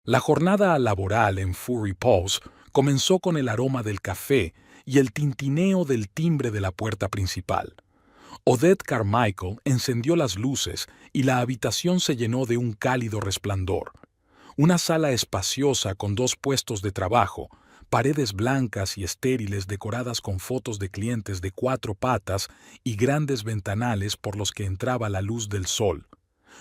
La jornada laboral en Furry Paws comenzó con el aroma del café y el tintineo del timbre de la puerta principal. Odette Carmichael encendió las luces y la habitación se llenó de un cálido resplandor. Una sala espaciosa con dos puestos de trabajo, paredes blancas y estériles decoradas con fotos de clientes de cuatro patas y grandes ventanales por los que entraba la luz del sol.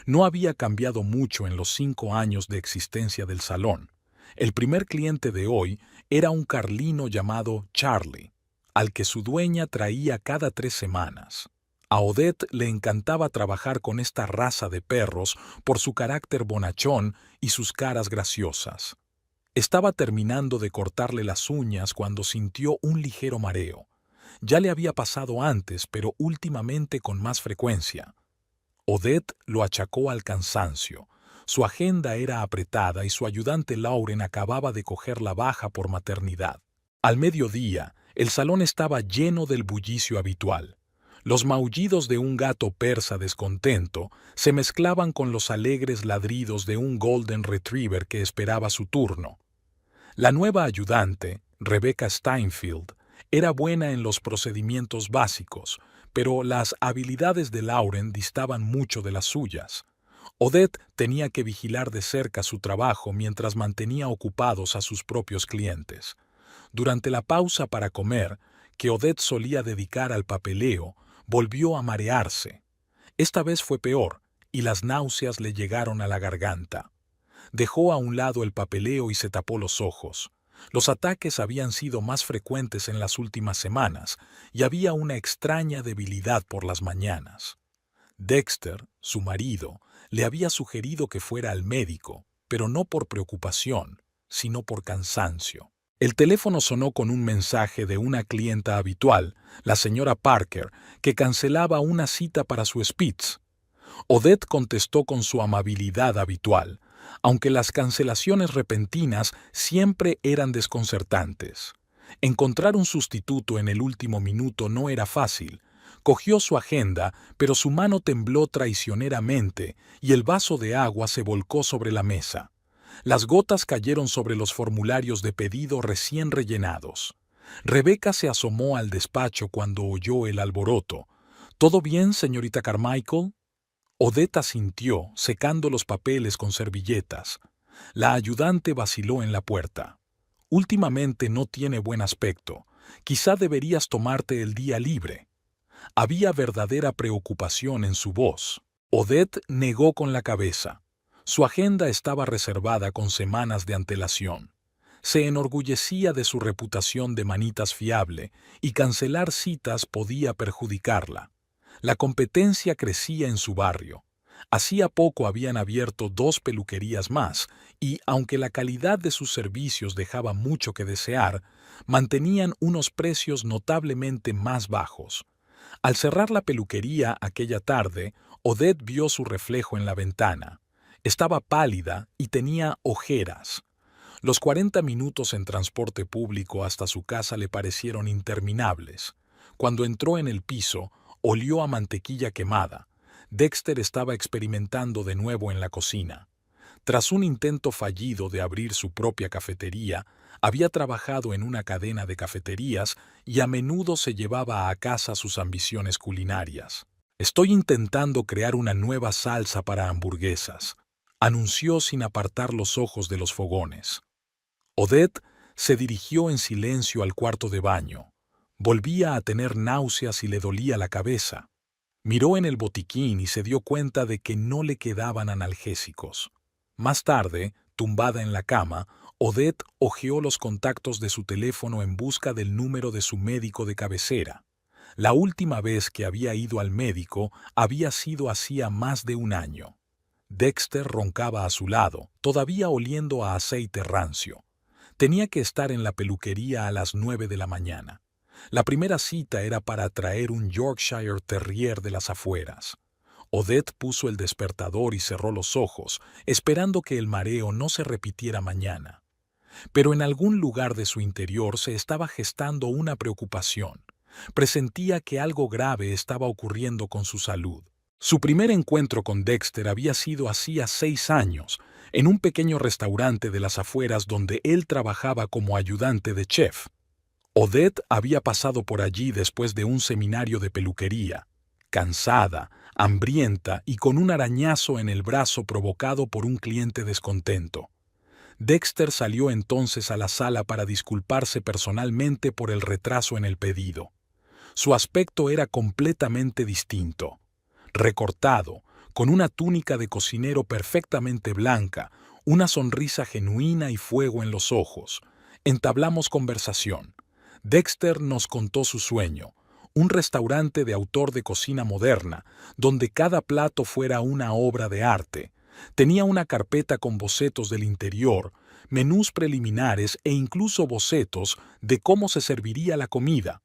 No había cambiado mucho en los 5 años de existencia del salón. El primer cliente de hoy era un carlino llamado Charlie, al que su dueña traía cada 3 semanas. A Odette le encantaba trabajar con esta raza de perros por su carácter bonachón y sus caras graciosas. Estaba terminando de cortarle las uñas cuando sintió un ligero mareo. Ya le había pasado antes, pero últimamente con más frecuencia. Odette lo achacó al cansancio. Su agenda era apretada y su ayudante Lauren acababa de coger la baja por maternidad. Al mediodía, el salón estaba lleno del bullicio habitual. Los maullidos de un gato persa descontento se mezclaban con los alegres ladridos de un Golden Retriever que esperaba su turno. La nueva ayudante, Rebecca Steinfeld, era buena en los procedimientos básicos, pero las habilidades de Lauren distaban mucho de las suyas. Odette tenía que vigilar de cerca su trabajo mientras mantenía ocupados a sus propios clientes. Durante la pausa para comer, que Odette solía dedicar al papeleo, volvió a marearse. Esta vez fue peor, y las náuseas le llegaron a la garganta. Dejó a un lado el papeleo y se tapó los ojos. Los ataques habían sido más frecuentes en las últimas semanas, y había una extraña debilidad por las mañanas. Dexter, su marido, le había sugerido que fuera al médico, pero no por preocupación, sino por cansancio. El teléfono sonó con un mensaje de una clienta habitual, la señora Parker, que cancelaba una cita para su Spitz. Odette contestó con su amabilidad habitual, aunque las cancelaciones repentinas siempre eran desconcertantes. Encontrar un sustituto en el último minuto no era fácil. Cogió su agenda, pero su mano tembló traicioneramente y el vaso de agua se volcó sobre la mesa. Las gotas cayeron sobre los formularios de pedido recién rellenados. Rebecca se asomó al despacho cuando oyó el alboroto. ¿Todo bien, señorita Carmichael? Odette asintió, secando los papeles con servilletas. La ayudante vaciló en la puerta. Últimamente no tiene buen aspecto. Quizá deberías tomarte el día libre. Había verdadera preocupación en su voz. Odette negó con la cabeza. Su agenda estaba reservada con semanas de antelación. Se enorgullecía de su reputación de manitas fiable y cancelar citas podía perjudicarla. La competencia crecía en su barrio. Hacía poco habían abierto 2 peluquerías más y, aunque la calidad de sus servicios dejaba mucho que desear, mantenían unos precios notablemente más bajos. Al cerrar la peluquería aquella tarde, Odette vio su reflejo en la ventana. Estaba pálida y tenía ojeras. Los 40 minutos en transporte público hasta su casa le parecieron interminables. Cuando entró en el piso, olió a mantequilla quemada. Dexter estaba experimentando de nuevo en la cocina. Tras un intento fallido de abrir su propia cafetería, había trabajado en una cadena de cafeterías y a menudo se llevaba a casa sus ambiciones culinarias. «Estoy intentando crear una nueva salsa para hamburguesas», anunció sin apartar los ojos de los fogones. Odette se dirigió en silencio al cuarto de baño. Volvía a tener náuseas y le dolía la cabeza. Miró en el botiquín y se dio cuenta de que no le quedaban analgésicos. Más tarde, tumbada en la cama, Odette hojeó los contactos de su teléfono en busca del número de su médico de cabecera. La última vez que había ido al médico había sido hacía más de un año. Dexter roncaba a su lado, todavía oliendo a aceite rancio. Tenía que estar en la peluquería a las 9 de la mañana. La primera cita era para traer un Yorkshire Terrier de las afueras. Odette puso el despertador y cerró los ojos, esperando que el mareo no se repitiera mañana. Pero en algún lugar de su interior se estaba gestando una preocupación. Presentía que algo grave estaba ocurriendo con su salud. Su primer encuentro con Dexter había sido hacía 6 años, en un pequeño restaurante de las afueras donde él trabajaba como ayudante de chef. Odette había pasado por allí después de un seminario de peluquería, cansada, hambrienta y con un arañazo en el brazo provocado por un cliente descontento. Dexter salió entonces a la sala para disculparse personalmente por el retraso en el pedido. Su aspecto era completamente distinto. Recortado, con una túnica de cocinero perfectamente blanca, una sonrisa genuina y fuego en los ojos. Entablamos conversación. Dexter nos contó su sueño, un restaurante de autor de cocina moderna, donde cada plato fuera una obra de arte. Tenía una carpeta con bocetos del interior, menús preliminares e incluso bocetos de cómo se serviría la comida.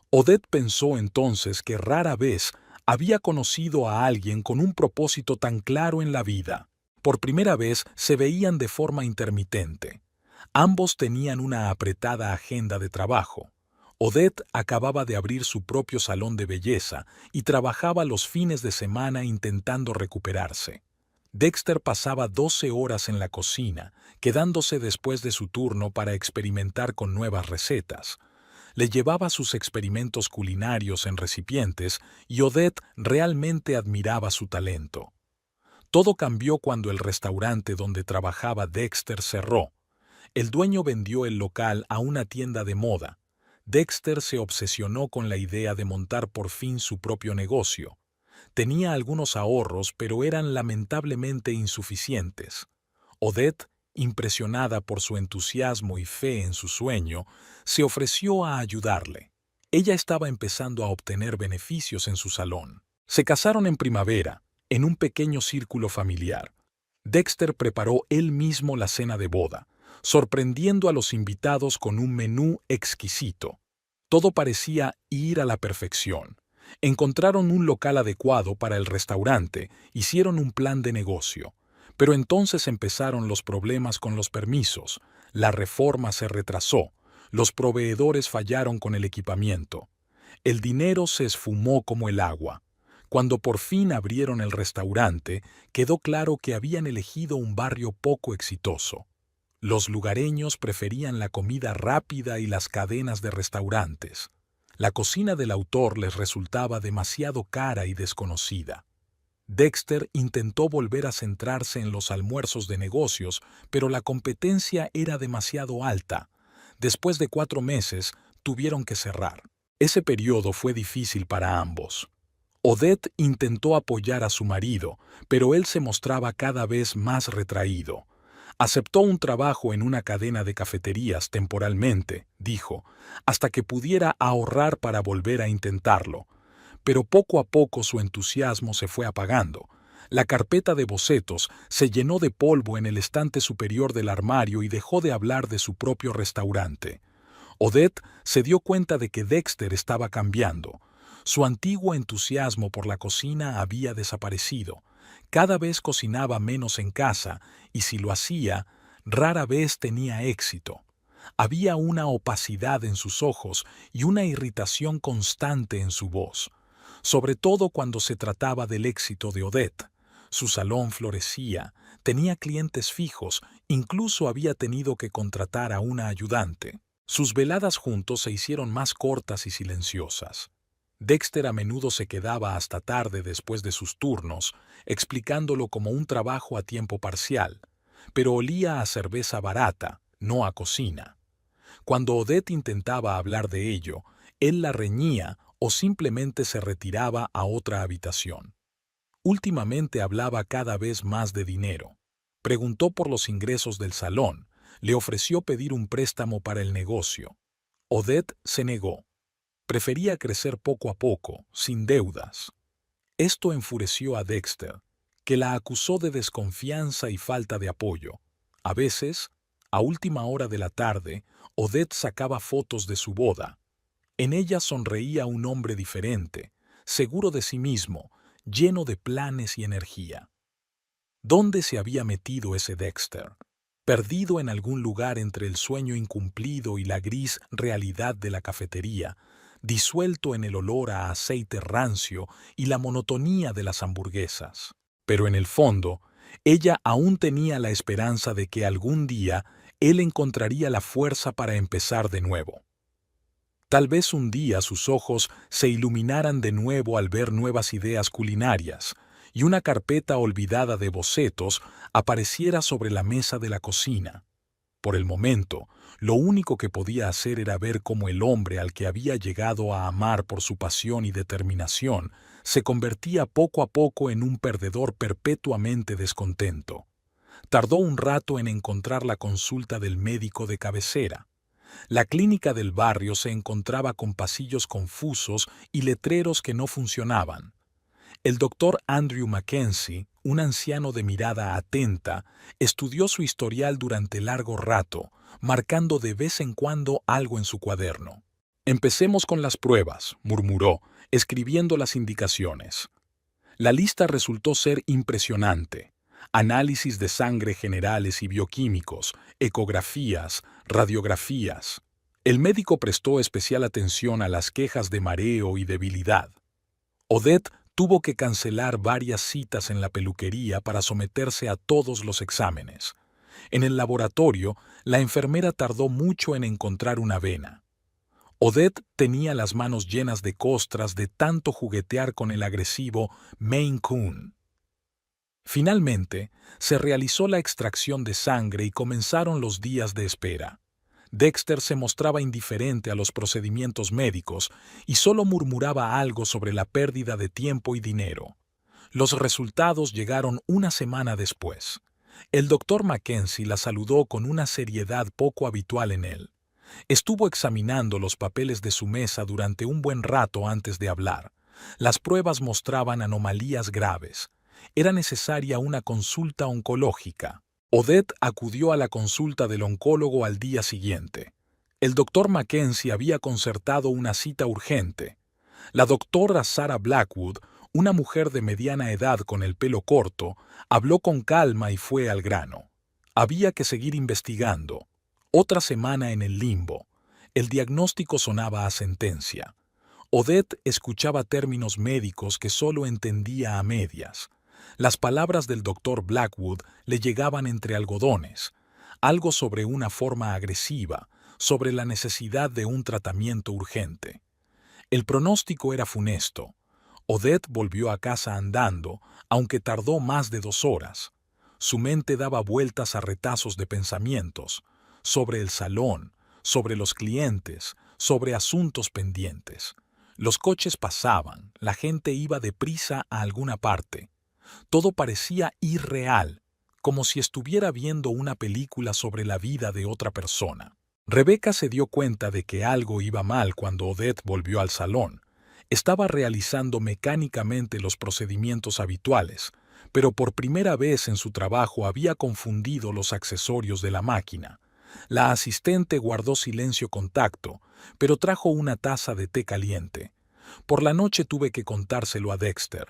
Odette pensó entonces que rara vez había conocido a alguien con un propósito tan claro en la vida. Por primera vez se veían de forma intermitente. Ambos tenían una apretada agenda de trabajo. Odette acababa de abrir su propio salón de belleza y trabajaba los fines de semana intentando recuperarse. Dexter pasaba 12 horas en la cocina, quedándose después de su turno para experimentar con nuevas recetas. Le llevaba sus experimentos culinarios en recipientes y Odette realmente admiraba su talento. Todo cambió cuando el restaurante donde trabajaba Dexter cerró. El dueño vendió el local a una tienda de moda. Dexter se obsesionó con la idea de montar por fin su propio negocio. Tenía algunos ahorros, pero eran lamentablemente insuficientes. Odette, impresionada por su entusiasmo y fe en su sueño, se ofreció a ayudarle. Ella estaba empezando a obtener beneficios en su salón. Se casaron en primavera, en un pequeño círculo familiar. Dexter preparó él mismo la cena de boda, sorprendiendo a los invitados con un menú exquisito. Todo parecía ir a la perfección. Encontraron un local adecuado para el restaurante, hicieron un plan de negocio. Pero entonces empezaron los problemas con los permisos, la reforma se retrasó, los proveedores fallaron con el equipamiento. El dinero se esfumó como el agua. Cuando por fin abrieron el restaurante, quedó claro que habían elegido un barrio poco exitoso. Los lugareños preferían la comida rápida y las cadenas de restaurantes. La cocina del autor les resultaba demasiado cara y desconocida. Dexter intentó volver a centrarse en los almuerzos de negocios, pero la competencia era demasiado alta. Después de 4 meses, tuvieron que cerrar. Ese periodo fue difícil para ambos. Odette intentó apoyar a su marido, pero él se mostraba cada vez más retraído. Aceptó un trabajo en una cadena de cafeterías temporalmente, dijo, hasta que pudiera ahorrar para volver a intentarlo. Pero poco a poco su entusiasmo se fue apagando. La carpeta de bocetos se llenó de polvo en el estante superior del armario y dejó de hablar de su propio restaurante. Odette se dio cuenta de que Dexter estaba cambiando. Su antiguo entusiasmo por la cocina había desaparecido. Cada vez cocinaba menos en casa y si lo hacía, rara vez tenía éxito. Había una opacidad en sus ojos y una irritación constante en su voz, sobre todo cuando se trataba del éxito de Odette. Su salón florecía, tenía clientes fijos, incluso había tenido que contratar a una ayudante. Sus veladas juntos se hicieron más cortas y silenciosas. Dexter a menudo se quedaba hasta tarde después de sus turnos, explicándolo como un trabajo a tiempo parcial, pero olía a cerveza barata, no a cocina. Cuando Odette intentaba hablar de ello, él la reñía o simplemente se retiraba a otra habitación. Últimamente hablaba cada vez más de dinero. Preguntó por los ingresos del salón, le ofreció pedir un préstamo para el negocio. Odette se negó. Prefería crecer poco a poco, sin deudas. Esto enfureció a Dexter, que la acusó de desconfianza y falta de apoyo. A veces, a última hora de la tarde, Odette sacaba fotos de su boda. En ellas sonreía un hombre diferente, seguro de sí mismo, lleno de planes y energía. ¿Dónde se había metido ese Dexter? Perdido en algún lugar entre el sueño incumplido y la gris realidad de la cafetería, disuelto en el olor a aceite rancio y la monotonía de las hamburguesas. Pero en el fondo, Ella aún tenía la esperanza de que algún día él encontraría la fuerza para empezar de nuevo. Tal vez un día sus ojos se iluminaran de nuevo al ver nuevas ideas culinarias, y una carpeta olvidada de bocetos apareciera sobre la mesa de la cocina. Por el momento, lo único que podía hacer era ver cómo el hombre al que había llegado a amar por su pasión y determinación se convertía poco a poco en un perdedor perpetuamente descontento. Tardó un rato en encontrar la consulta del médico de cabecera. La clínica del barrio se encontraba con pasillos confusos y letreros que no funcionaban. El doctor Andrew Mackenzie, un anciano de mirada atenta, estudió su historial durante largo rato, marcando de vez en cuando algo en su cuaderno. «Empecemos con las pruebas», murmuró, escribiendo las indicaciones. La lista resultó ser impresionante. Análisis de sangre generales y bioquímicos, ecografías, radiografías. El médico prestó especial atención a las quejas de mareo y debilidad. Odette tuvo que cancelar varias citas en la peluquería para someterse a todos los exámenes. En el laboratorio, la enfermera tardó mucho en encontrar una vena. Odette tenía las manos llenas de costras de tanto juguetear con el agresivo Maine Coon. Finalmente, se realizó la extracción de sangre y comenzaron los días de espera. Dexter se mostraba indiferente a los procedimientos médicos y solo murmuraba algo sobre la pérdida de tiempo y dinero. Los resultados llegaron una semana después. El doctor Mackenzie la saludó con una seriedad poco habitual en él. Estuvo examinando los papeles de su mesa durante un buen rato antes de hablar. Las pruebas mostraban anomalías graves. Era necesaria una consulta oncológica. Odette acudió a la consulta del oncólogo al día siguiente. El doctor Mackenzie había concertado una cita urgente. La doctora Sarah Blackwood, una mujer de mediana edad con el pelo corto, habló con calma y fue al grano. Había que seguir investigando. Otra semana en el limbo. El diagnóstico sonaba a sentencia. Odette escuchaba términos médicos que solo entendía a medias. Las palabras del doctor Blackwood le llegaban entre algodones, algo sobre una forma agresiva, sobre la necesidad de un tratamiento urgente. El pronóstico era funesto. Odette volvió a casa andando, aunque tardó más de 2 horas. Su mente daba vueltas a retazos de pensamientos, sobre el salón, sobre los clientes, sobre asuntos pendientes. Los coches pasaban, la gente iba deprisa a alguna parte. Todo parecía irreal, como si estuviera viendo una película sobre la vida de otra persona. Rebecca se dio cuenta de que algo iba mal cuando Odette volvió al salón. Estaba realizando mecánicamente los procedimientos habituales, pero por primera vez en su trabajo había confundido los accesorios de la máquina. La asistente guardó silencio con tacto, pero trajo una taza de té caliente. Por la noche tuve que contárselo a Dexter.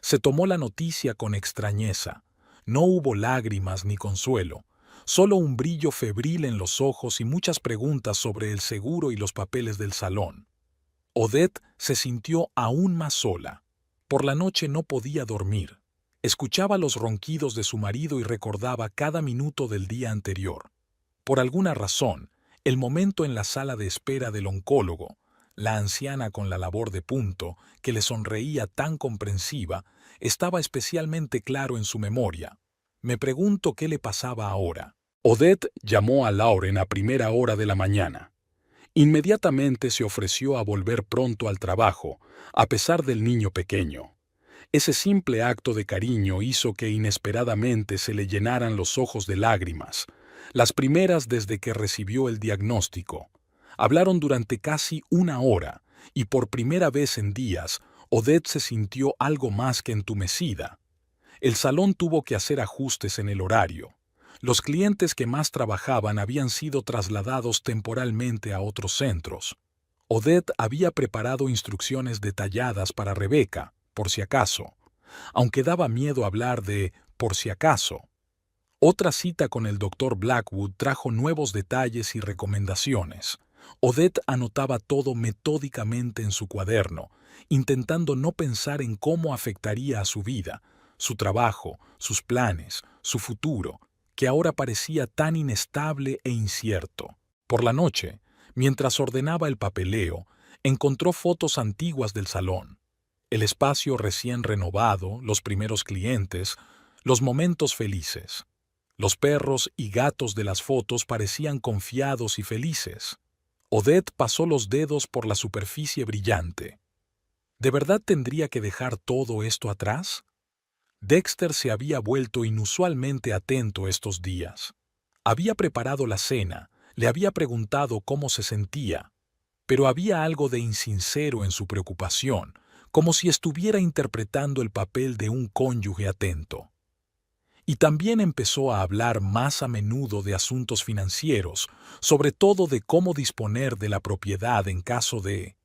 Se tomó la noticia con extrañeza. No hubo lágrimas ni consuelo, solo un brillo febril en los ojos y muchas preguntas sobre el seguro y los papeles del salón. Odette se sintió aún más sola. Por la noche no podía dormir. Escuchaba los ronquidos de su marido y recordaba cada minuto del día anterior. Por alguna razón, el momento en la sala de espera del oncólogo, la anciana con la labor de punto, que le sonreía tan comprensiva, estaba especialmente claro en su memoria. Me pregunto qué le pasaba ahora. Odette llamó a Lauren a primera hora de la mañana. Inmediatamente se ofreció a volver pronto al trabajo, a pesar del niño pequeño. Ese simple acto de cariño hizo que inesperadamente se le llenaran los ojos de lágrimas, las primeras desde que recibió el diagnóstico. Hablaron durante casi 1 hora, y por primera vez en días, Odette se sintió algo más que entumecida. El salón tuvo que hacer ajustes en el horario. Los clientes que más trabajaban habían sido trasladados temporalmente a otros centros. Odette había preparado instrucciones detalladas para Rebecca, por si acaso, aunque daba miedo hablar de por si acaso. Otra cita con el doctor Blackwood trajo nuevos detalles y recomendaciones. Odette anotaba todo metódicamente en su cuaderno, intentando no pensar en cómo afectaría a su vida, su trabajo, sus planes, su futuro, que ahora parecía tan inestable e incierto. Por la noche, mientras ordenaba el papeleo, encontró fotos antiguas del salón. El espacio recién renovado, los primeros clientes, los momentos felices. Los perros y gatos de las fotos parecían confiados y felices. Odette pasó los dedos por la superficie brillante. ¿De verdad tendría que dejar todo esto atrás? Dexter se había vuelto inusualmente atento estos días. Había preparado la cena, le había preguntado cómo se sentía, pero había algo de insincero en su preocupación, como si estuviera interpretando el papel de un cónyuge atento. Y también empezó a hablar más a menudo de asuntos financieros, sobre todo de cómo disponer de la propiedad en caso de...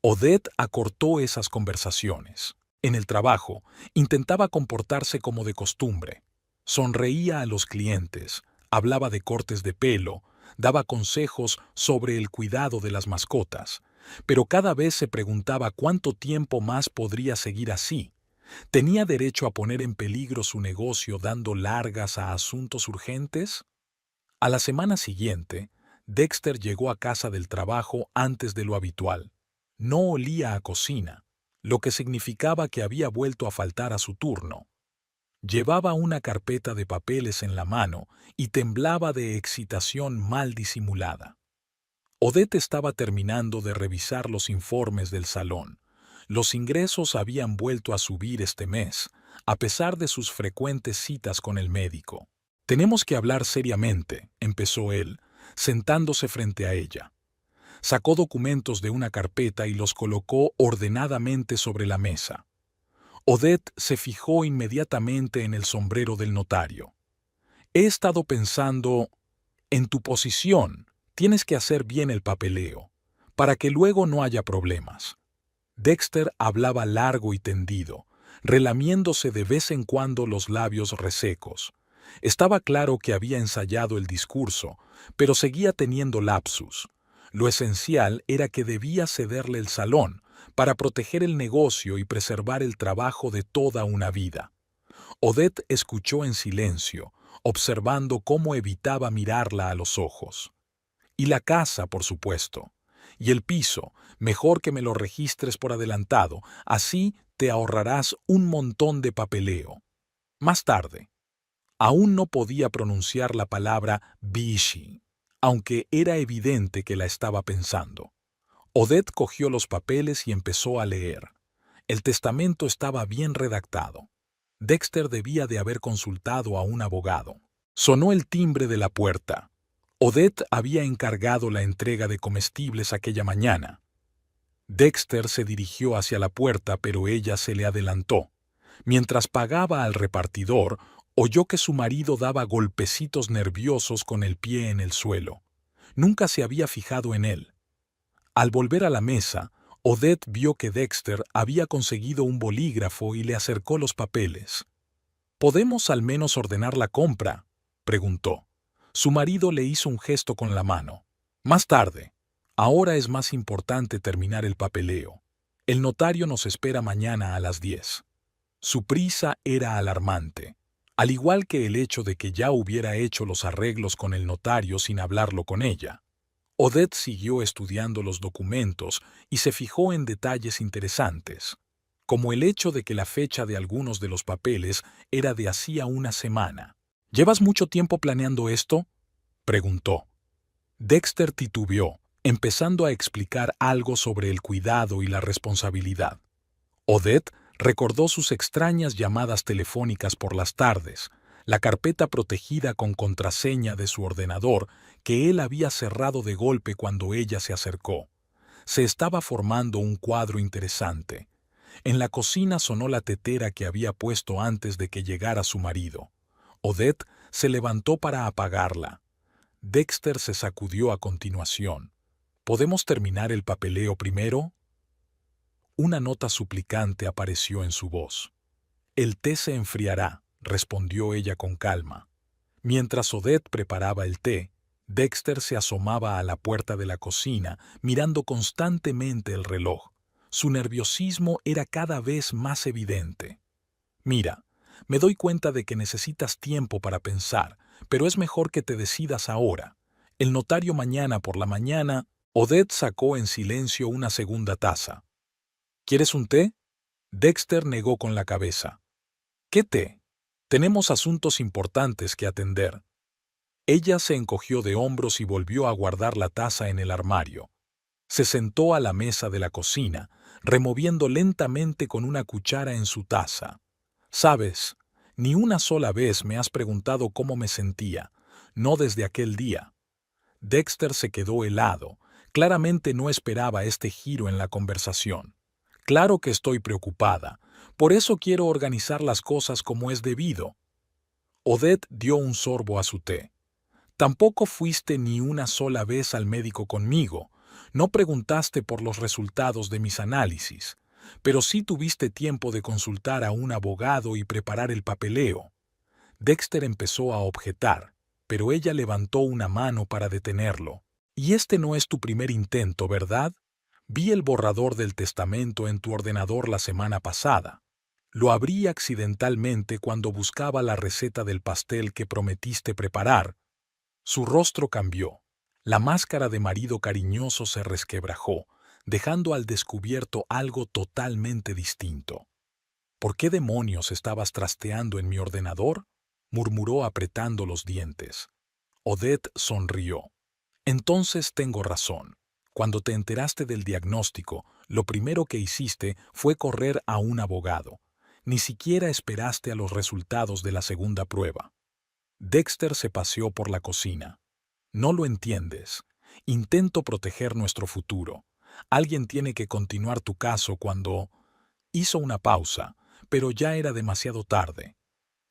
Odette acortó esas conversaciones. En el trabajo, intentaba comportarse como de costumbre. Sonreía a los clientes, hablaba de cortes de pelo, daba consejos sobre el cuidado de las mascotas, pero cada vez se preguntaba cuánto tiempo más podría seguir así. ¿Tenía derecho a poner en peligro su negocio dando largas a asuntos urgentes? A la semana siguiente, Dexter llegó a casa del trabajo antes de lo habitual. No olía a cocina, lo que significaba que había vuelto a faltar a su turno. Llevaba una carpeta de papeles en la mano y temblaba de excitación mal disimulada. Odette estaba terminando de revisar los informes del salón. Los ingresos habían vuelto a subir este mes, a pesar de sus frecuentes citas con el médico. «Tenemos que hablar seriamente», empezó él, sentándose frente a ella. Sacó documentos de una carpeta y los colocó ordenadamente sobre la mesa. Odette se fijó inmediatamente en el sombrero del notario. «He estado pensando, en tu posición, tienes que hacer bien el papeleo, para que luego no haya problemas». Dexter hablaba largo y tendido, relamiéndose de vez en cuando los labios resecos. Estaba claro que había ensayado el discurso, pero seguía teniendo lapsus. Lo esencial era que debía cederle el salón para proteger el negocio y preservar el trabajo de toda una vida. Odette escuchó en silencio, observando cómo evitaba mirarla a los ojos. Y la casa, por supuesto. Y el piso, mejor que me lo registres por adelantado, así te ahorrarás un montón de papeleo. Más tarde. Aún no podía pronunciar la palabra Vichy, aunque era evidente que la estaba pensando. Odette cogió los papeles y empezó a leer. El testamento estaba bien redactado. Dexter debía de haber consultado a un abogado. Sonó el timbre de la puerta. Odette había encargado la entrega de comestibles aquella mañana. Dexter se dirigió hacia la puerta, pero ella se le adelantó. Mientras pagaba al repartidor, oyó que su marido daba golpecitos nerviosos con el pie en el suelo. Nunca se había fijado en él. Al volver a la mesa, Odette vio que Dexter había conseguido un bolígrafo y le acercó los papeles. «¿Podemos al menos ordenar la compra?», preguntó. Su marido le hizo un gesto con la mano. «Más tarde. Ahora es más importante terminar el papeleo. El notario nos espera mañana a las 10». Su prisa era alarmante, al igual que el hecho de que ya hubiera hecho los arreglos con el notario sin hablarlo con ella. Odette siguió estudiando los documentos y se fijó en detalles interesantes, como el hecho de que la fecha de algunos de los papeles era de hacía una semana. «¿Llevas mucho tiempo planeando esto?», preguntó. Dexter titubeó, empezando a explicar algo sobre el cuidado y la responsabilidad. Odette recordó sus extrañas llamadas telefónicas por las tardes, la carpeta protegida con contraseña de su ordenador que él había cerrado de golpe cuando ella se acercó. Se estaba formando un cuadro interesante. En la cocina sonó la tetera que había puesto antes de que llegara su marido. Odette se levantó para apagarla. Dexter se sacudió a continuación. «¿Podemos terminar el papeleo primero?». Una nota suplicante apareció en su voz. «El té se enfriará», respondió ella con calma. Mientras Odette preparaba el té, Dexter se asomaba a la puerta de la cocina, mirando constantemente el reloj. Su nerviosismo era cada vez más evidente. «Mira, Me doy cuenta de que necesitas tiempo para pensar, pero es mejor que te decidas ahora. El notario mañana por la mañana. Odette sacó en silencio una segunda taza. ¿Quieres un té? Dexter negó con la cabeza. ¿Qué té? Tenemos asuntos importantes que atender. Ella se encogió de hombros y volvió a guardar la taza en el armario. Se sentó a la mesa de la cocina, removiendo lentamente con una cuchara en su taza. Sabes, ni una sola vez me has preguntado cómo me sentía, no desde aquel día. Dexter se quedó helado. Claramente no esperaba este giro en la conversación. Claro que estoy preocupada. Por eso quiero organizar las cosas como es debido. Odette dio un sorbo a su té. Tampoco fuiste ni una sola vez al médico conmigo. No preguntaste por los resultados de mis análisis. Pero sí tuviste tiempo de consultar a un abogado y preparar el papeleo. Dexter empezó a objetar, pero ella levantó una mano para detenerlo. Y este no es tu primer intento, ¿verdad? Vi el borrador del testamento en tu ordenador la semana pasada. Lo abrí accidentalmente cuando buscaba la receta del pastel que prometiste preparar. Su rostro cambió. La máscara de marido cariñoso se resquebrajó, dejando al descubierto algo totalmente distinto. ¿Por qué demonios estabas trasteando en mi ordenador?, murmuró apretando los dientes. Odette sonrió. Entonces tengo razón. Cuando te enteraste del diagnóstico, lo primero que hiciste fue correr a un abogado. Ni siquiera esperaste a los resultados de la segunda prueba. Dexter se paseó por la cocina. No lo entiendes. Intento proteger nuestro futuro. Alguien tiene que continuar tu caso cuando... Hizo una pausa, pero ya era demasiado tarde.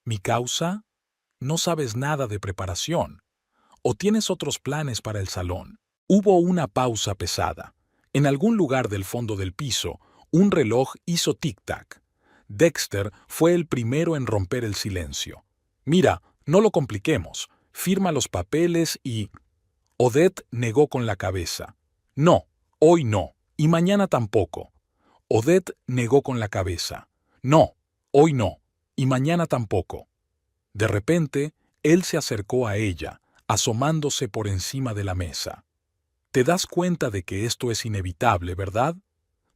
¿Mi causa? No sabes nada de preparación. ¿O tienes otros planes para el salón? Hubo una pausa pesada. En algún lugar del fondo del piso, un reloj hizo tic-tac. Dexter fue el primero en romper el silencio. Mira, no lo compliquemos. Firma los papeles y... Odette negó con la cabeza. No, hoy no, y mañana tampoco. Odette negó con la cabeza. No, hoy no, y mañana tampoco. De repente, él se acercó a ella, asomándose por encima de la mesa. Te das cuenta de que esto es inevitable, ¿verdad?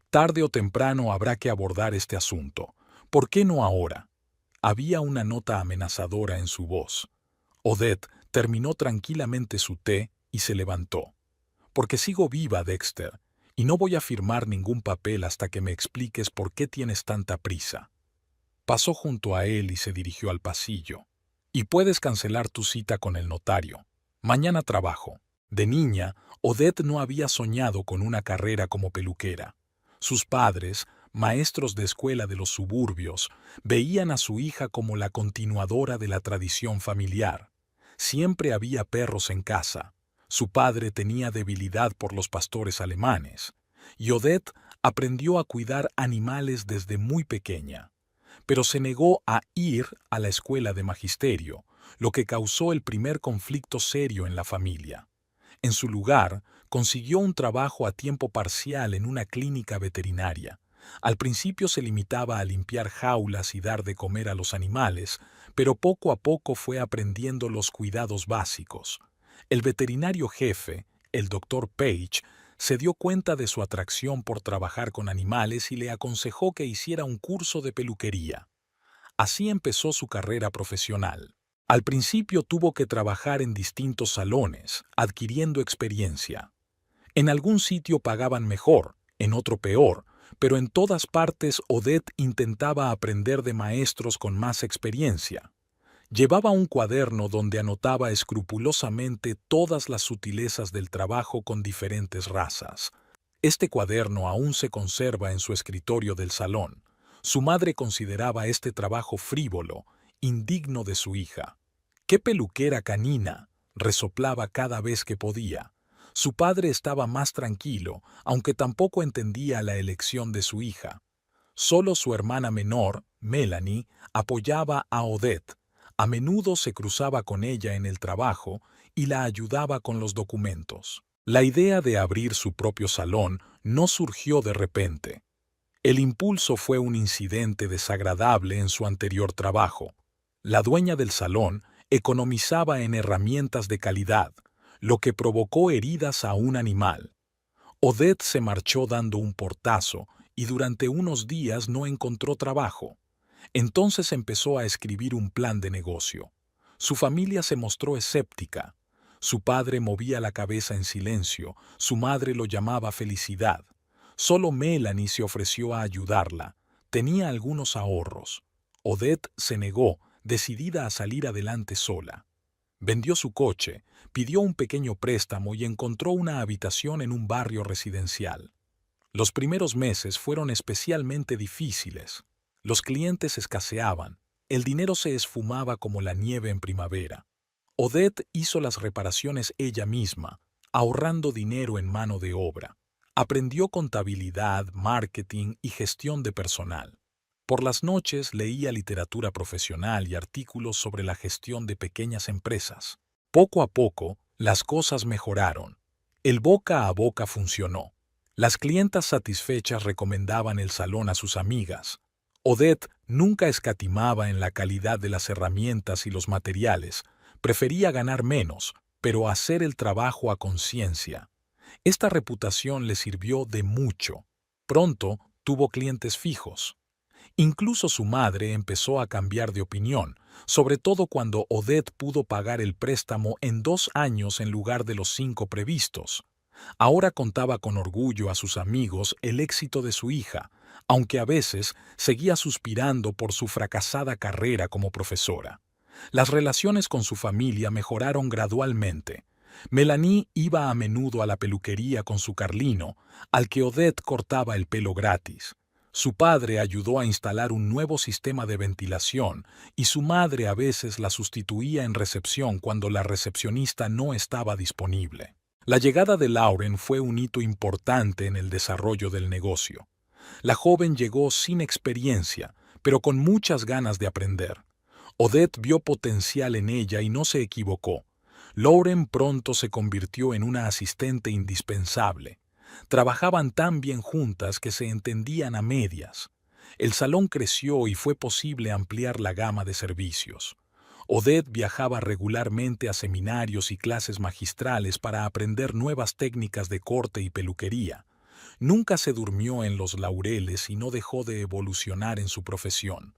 Tarde o temprano habrá que abordar este asunto. ¿Por qué no ahora? Había una nota amenazadora en su voz. Odette terminó tranquilamente su té y se levantó. Porque sigo viva, Dexter, y no voy a firmar ningún papel hasta que me expliques por qué tienes tanta prisa. Pasó junto a él y se dirigió al pasillo. Y puedes cancelar tu cita con el notario. Mañana trabajo. De niña, Odette no había soñado con una carrera como peluquera. Sus padres, maestros de escuela de los suburbios, veían a su hija como la continuadora de la tradición familiar. Siempre había perros en casa. Su padre tenía debilidad por los pastores alemanes. Y Odette aprendió a cuidar animales desde muy pequeña. Pero se negó a ir a la escuela de magisterio, lo que causó el primer conflicto serio en la familia. En su lugar, consiguió un trabajo a tiempo parcial en una clínica veterinaria. Al principio se limitaba a limpiar jaulas y dar de comer a los animales, pero poco a poco fue aprendiendo los cuidados básicos. El veterinario jefe, el Dr. Page, se dio cuenta de su atracción por trabajar con animales y le aconsejó que hiciera un curso de peluquería. Así empezó su carrera profesional. Al principio tuvo que trabajar en distintos salones, adquiriendo experiencia. En algún sitio pagaban mejor, en otro peor, pero en todas partes Odette intentaba aprender de maestros con más experiencia. Llevaba un cuaderno donde anotaba escrupulosamente todas las sutilezas del trabajo con diferentes razas. Este cuaderno aún se conserva en su escritorio del salón. Su madre consideraba este trabajo frívolo, indigno de su hija. ¡Qué peluquera canina!, resoplaba cada vez que podía. Su padre estaba más tranquilo, aunque tampoco entendía la elección de su hija. Solo su hermana menor, Melanie, apoyaba a Odette. A menudo se cruzaba con ella en el trabajo y la ayudaba con los documentos. La idea de abrir su propio salón no surgió de repente. El impulso fue un incidente desagradable en su anterior trabajo. La dueña del salón economizaba en herramientas de calidad, lo que provocó heridas a un animal. Odette se marchó dando un portazo y durante unos días no encontró trabajo. Entonces empezó a escribir un plan de negocio. Su familia se mostró escéptica. Su padre movía la cabeza en silencio, su madre lo llamaba felicidad. Solo Melanie se ofreció a ayudarla. Tenía algunos ahorros. Odette se negó, decidida a salir adelante sola. Vendió su coche, pidió un pequeño préstamo y encontró una habitación en un barrio residencial. Los primeros meses fueron especialmente difíciles. Los clientes escaseaban, el dinero se esfumaba como la nieve en primavera. Odette hizo las reparaciones ella misma, ahorrando dinero en mano de obra. Aprendió contabilidad, marketing y gestión de personal. Por las noches leía literatura profesional y artículos sobre la gestión de pequeñas empresas. Poco a poco, las cosas mejoraron. El boca a boca funcionó. Las clientas satisfechas recomendaban el salón a sus amigas. Odette nunca escatimaba en la calidad de las herramientas y los materiales. Prefería ganar menos, pero hacer el trabajo a conciencia. Esta reputación le sirvió de mucho. Pronto tuvo clientes fijos. Incluso su madre empezó a cambiar de opinión, sobre todo cuando Odette pudo pagar el préstamo en 2 años en lugar de los 5 previstos. Ahora contaba con orgullo a sus amigos el éxito de su hija, aunque a veces seguía suspirando por su fracasada carrera como profesora. Las relaciones con su familia mejoraron gradualmente. Melanie iba a menudo a la peluquería con su Carlino, al que Odette cortaba el pelo gratis. Su padre ayudó a instalar un nuevo sistema de ventilación y su madre a veces la sustituía en recepción cuando la recepcionista no estaba disponible. La llegada de Lauren fue un hito importante en el desarrollo del negocio. La joven llegó sin experiencia, pero con muchas ganas de aprender. Odette vio potencial en ella y no se equivocó. Lauren pronto se convirtió en una asistente indispensable. Trabajaban tan bien juntas que se entendían a medias. El salón creció y fue posible ampliar la gama de servicios. Odette viajaba regularmente a seminarios y clases magistrales para aprender nuevas técnicas de corte y peluquería. Nunca se durmió en los laureles y no dejó de evolucionar en su profesión.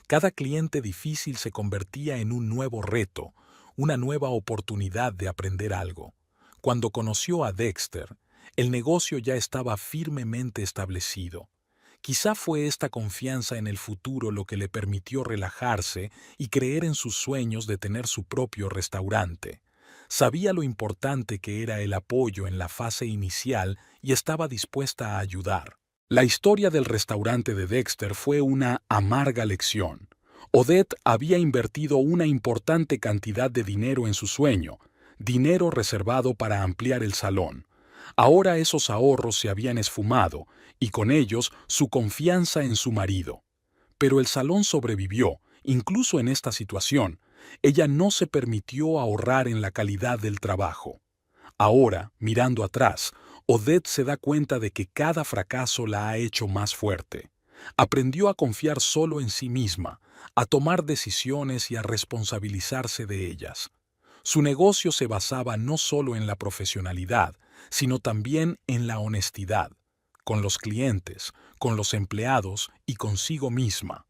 Cada cliente difícil se convertía en un nuevo reto, una nueva oportunidad de aprender algo. Cuando conoció a Dexter, el negocio ya estaba firmemente establecido. Quizá fue esta confianza en el futuro lo que le permitió relajarse y creer en sus sueños de tener su propio restaurante. Sabía lo importante que era el apoyo en la fase inicial y estaba dispuesta a ayudar. La historia del restaurante de Dexter fue una amarga lección. Odette había invertido una importante cantidad de dinero en su sueño, dinero reservado para ampliar el salón. Ahora esos ahorros se habían esfumado, y con ellos su confianza en su marido. Pero el salón sobrevivió, incluso en esta situación. Ella no se permitió ahorrar en la calidad del trabajo. Ahora, mirando atrás, Odette se da cuenta de que cada fracaso la ha hecho más fuerte. Aprendió a confiar solo en sí misma, a tomar decisiones y a responsabilizarse de ellas. Su negocio se basaba no solo en la profesionalidad, sino también en la honestidad, con los clientes, con los empleados y consigo misma.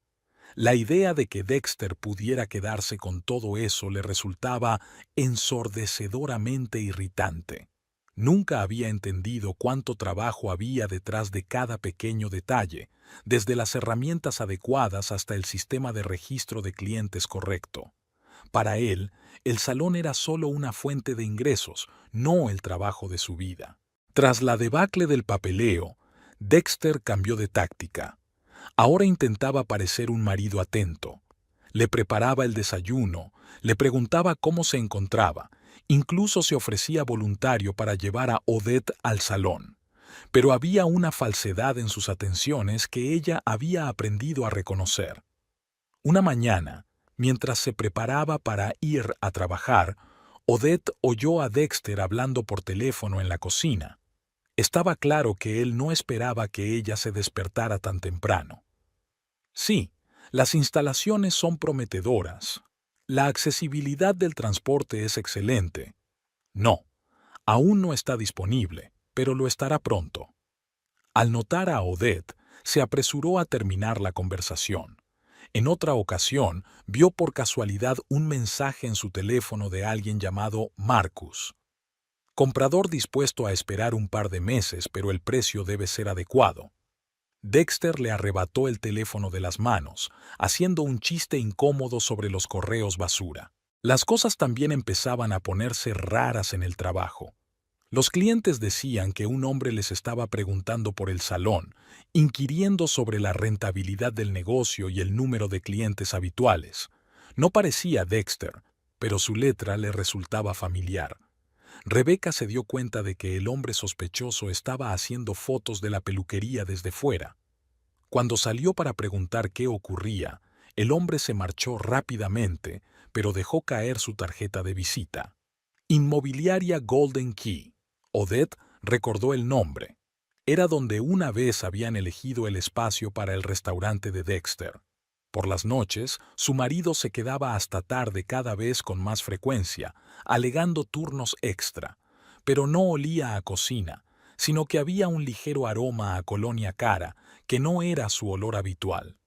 La idea de que Dexter pudiera quedarse con todo eso le resultaba ensordecedoramente irritante. Nunca había entendido cuánto trabajo había detrás de cada pequeño detalle, desde las herramientas adecuadas hasta el sistema de registro de clientes correcto. Para él, el salón era solo una fuente de ingresos, no el trabajo de su vida. Tras la debacle del papeleo, Dexter cambió de táctica. Ahora intentaba parecer un marido atento. Le preparaba el desayuno, le preguntaba cómo se encontraba, incluso se ofrecía voluntario para llevar a Odette al salón. Pero había una falsedad en sus atenciones que ella había aprendido a reconocer. Una mañana, mientras se preparaba para ir a trabajar, Odette oyó a Dexter hablando por teléfono en la cocina. Estaba claro que él no esperaba que ella se despertara tan temprano. Sí, las instalaciones son prometedoras. La accesibilidad del transporte es excelente. No, aún no está disponible, pero lo estará pronto. Al notar a Odette, se apresuró a terminar la conversación. En otra ocasión, vio por casualidad un mensaje en su teléfono de alguien llamado Marcus. Comprador dispuesto a esperar un par de meses, pero el precio debe ser adecuado. Dexter le arrebató el teléfono de las manos, haciendo un chiste incómodo sobre los correos basura. Las cosas también empezaban a ponerse raras en el trabajo. Los clientes decían que un hombre les estaba preguntando por el salón, inquiriendo sobre la rentabilidad del negocio y el número de clientes habituales. No parecía Dexter, pero su letra le resultaba familiar. Rebecca se dio cuenta de que el hombre sospechoso estaba haciendo fotos de la peluquería desde fuera. Cuando salió para preguntar qué ocurría, el hombre se marchó rápidamente, pero dejó caer su tarjeta de visita. Inmobiliaria Golden Key. Odette recordó el nombre. Era donde una vez habían elegido el espacio para el restaurante de Dexter. Por las noches, su marido se quedaba hasta tarde cada vez con más frecuencia, alegando turnos extra. Pero no olía a cocina, sino que había un ligero aroma a colonia cara, que no era su olor habitual.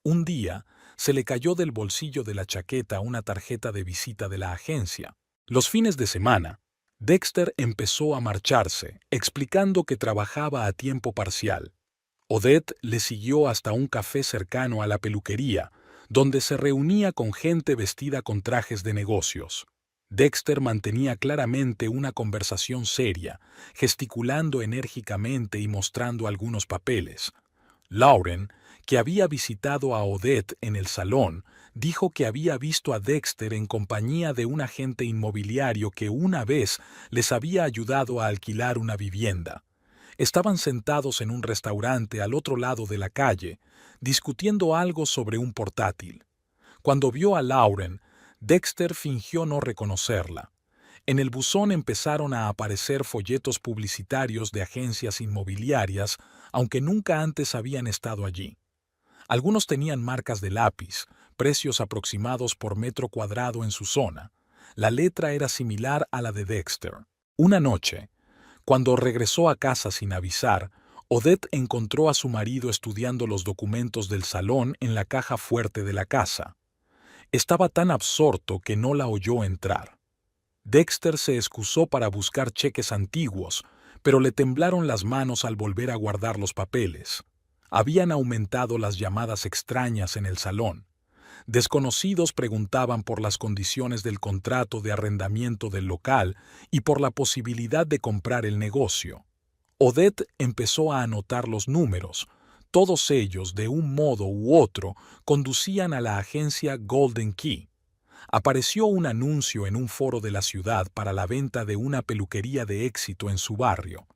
Un día, se le cayó del bolsillo de la chaqueta una tarjeta de visita de la agencia. Los fines de semana, Dexter empezó a marcharse, explicando que trabajaba a tiempo parcial. Odette le siguió hasta un café cercano a la peluquería, donde se reunía con gente vestida con trajes de negocios. Dexter mantenía claramente una conversación seria, gesticulando enérgicamente y mostrando algunos papeles. Lauren, que había visitado a Odette en el salón, dijo que había visto a Dexter en compañía de un agente inmobiliario que una vez les había ayudado a alquilar una vivienda. Estaban sentados en un restaurante al otro lado de la calle, discutiendo algo sobre un portátil. Cuando vio a Lauren, Dexter fingió no reconocerla. En el buzón empezaron a aparecer folletos publicitarios de agencias inmobiliarias, aunque nunca antes habían estado allí. Algunos tenían marcas de lápiz, precios aproximados por metro cuadrado en su zona. La letra era similar a la de Dexter. Una noche, cuando regresó a casa sin avisar, Odette encontró a su marido estudiando los documentos del salón en la caja fuerte de la casa. Estaba tan absorto que no la oyó entrar. Dexter se excusó para buscar cheques antiguos, pero le temblaron las manos al volver a guardar los papeles. Habían aumentado las llamadas extrañas en el salón. Desconocidos preguntaban por las condiciones del contrato de arrendamiento del local y por la posibilidad de comprar el negocio. Odette empezó a anotar los números. Todos ellos, de un modo u otro, conducían a la agencia Golden Key. Apareció un anuncio en un foro de la ciudad para la venta de una peluquería de éxito en su barrio.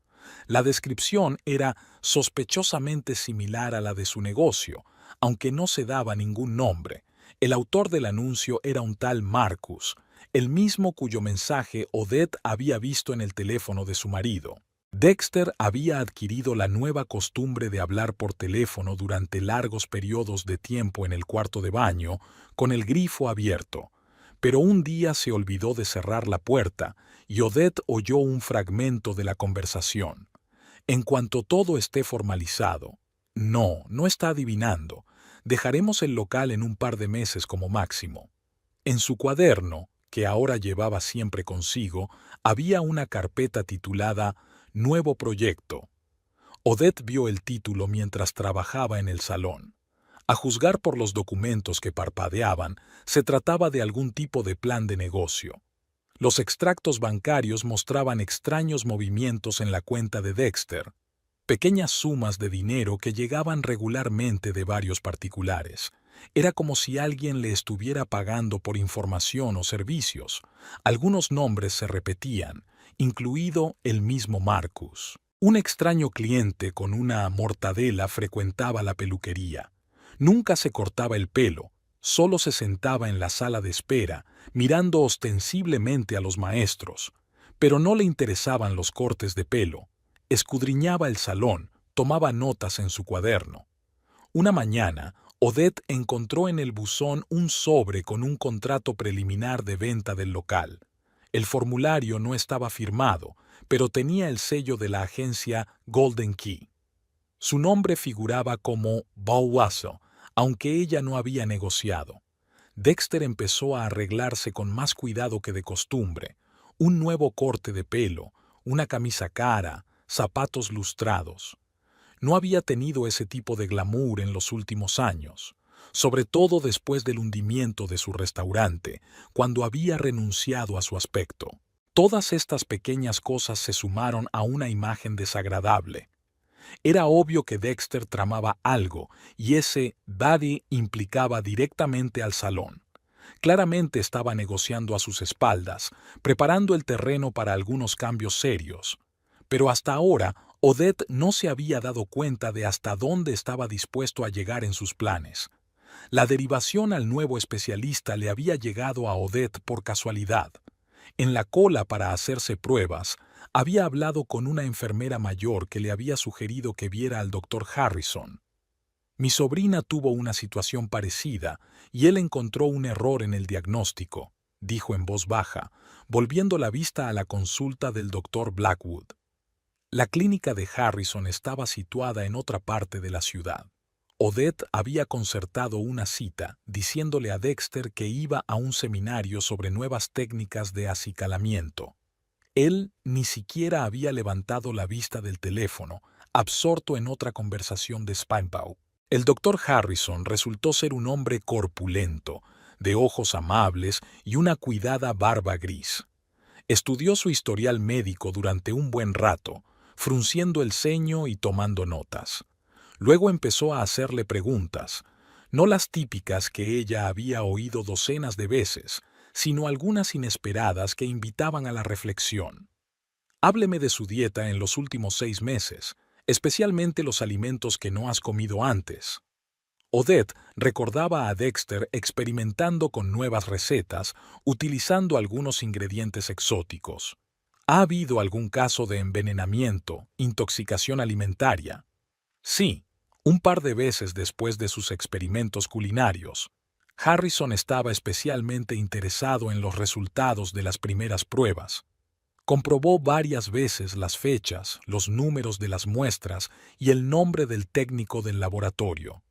La descripción era sospechosamente similar a la de su negocio, aunque no se daba ningún nombre. El autor del anuncio era un tal Marcus, el mismo cuyo mensaje Odette había visto en el teléfono de su marido. Dexter había adquirido la nueva costumbre de hablar por teléfono durante largos periodos de tiempo en el cuarto de baño, con el grifo abierto. Pero un día se olvidó de cerrar la puerta y Odette oyó un fragmento de la conversación. En cuanto todo esté formalizado. No está adivinando. Dejaremos el local en un par de meses como máximo. En su cuaderno, que ahora llevaba siempre consigo, había una carpeta titulada Nuevo Proyecto. Odette vio el título mientras trabajaba en el salón. A juzgar por los documentos que parpadeaban, se trataba de algún tipo de plan de negocio. Los extractos bancarios mostraban extraños movimientos en la cuenta de Dexter, pequeñas sumas de dinero que llegaban regularmente de varios particulares. Era como si alguien le estuviera pagando por información o servicios. Algunos nombres se repetían, incluido el mismo Marcus. Un extraño cliente con una mortadela frecuentaba la peluquería. Nunca se cortaba el pelo, solo se sentaba en la sala de espera, mirando ostensiblemente a los maestros. Pero no le interesaban los cortes de pelo. Escudriñaba el salón, tomaba notas en su cuaderno. Una mañana, Odette encontró en el buzón un sobre con un contrato preliminar de venta del local. El formulario no estaba firmado, pero tenía el sello de la agencia Golden Key. Su nombre figuraba como Bauwasso, aunque ella no había negociado. Dexter empezó a arreglarse con más cuidado que de costumbre. Un nuevo corte de pelo, una camisa cara, zapatos lustrados. No había tenido ese tipo de glamour en los últimos años, sobre todo después del hundimiento de su restaurante, cuando había renunciado a su aspecto. Todas estas pequeñas cosas se sumaron a una imagen desagradable. Era obvio que Dexter tramaba algo, y ese daddy implicaba directamente al salón. Claramente estaba negociando a sus espaldas, preparando el terreno para algunos cambios serios. Pero hasta ahora, Odette no se había dado cuenta de hasta dónde estaba dispuesto a llegar en sus planes. La derivación al nuevo especialista le había llegado a Odette por casualidad. En la cola para hacerse pruebas, había hablado con una enfermera mayor que le había sugerido que viera al doctor Harrison. Mi sobrina tuvo una situación parecida y él encontró un error en el diagnóstico, dijo en voz baja, volviendo la vista a la consulta del doctor Blackwood. La clínica de Harrison estaba situada en otra parte de la ciudad. Odette había concertado una cita, diciéndole a Dexter que iba a un seminario sobre nuevas técnicas de acicalamiento. Él ni siquiera había levantado la vista del teléfono, absorto en otra conversación de Spinebow. El doctor Harrison resultó ser un hombre corpulento, de ojos amables y una cuidada barba gris. Estudió su historial médico durante un buen rato, frunciendo el ceño y tomando notas. Luego empezó a hacerle preguntas, no las típicas que ella había oído docenas de veces, sino algunas inesperadas que invitaban a la reflexión. Hábleme de su dieta en los últimos 6 meses, especialmente los alimentos que no has comido antes. Odette recordaba a Dexter experimentando con nuevas recetas, utilizando algunos ingredientes exóticos. ¿Ha habido algún caso de envenenamiento, intoxicación alimentaria? Sí, un par de veces después de sus experimentos culinarios. Harrison estaba especialmente interesado en los resultados de las primeras pruebas. Comprobó varias veces las fechas, los números de las muestras y el nombre del técnico del laboratorio.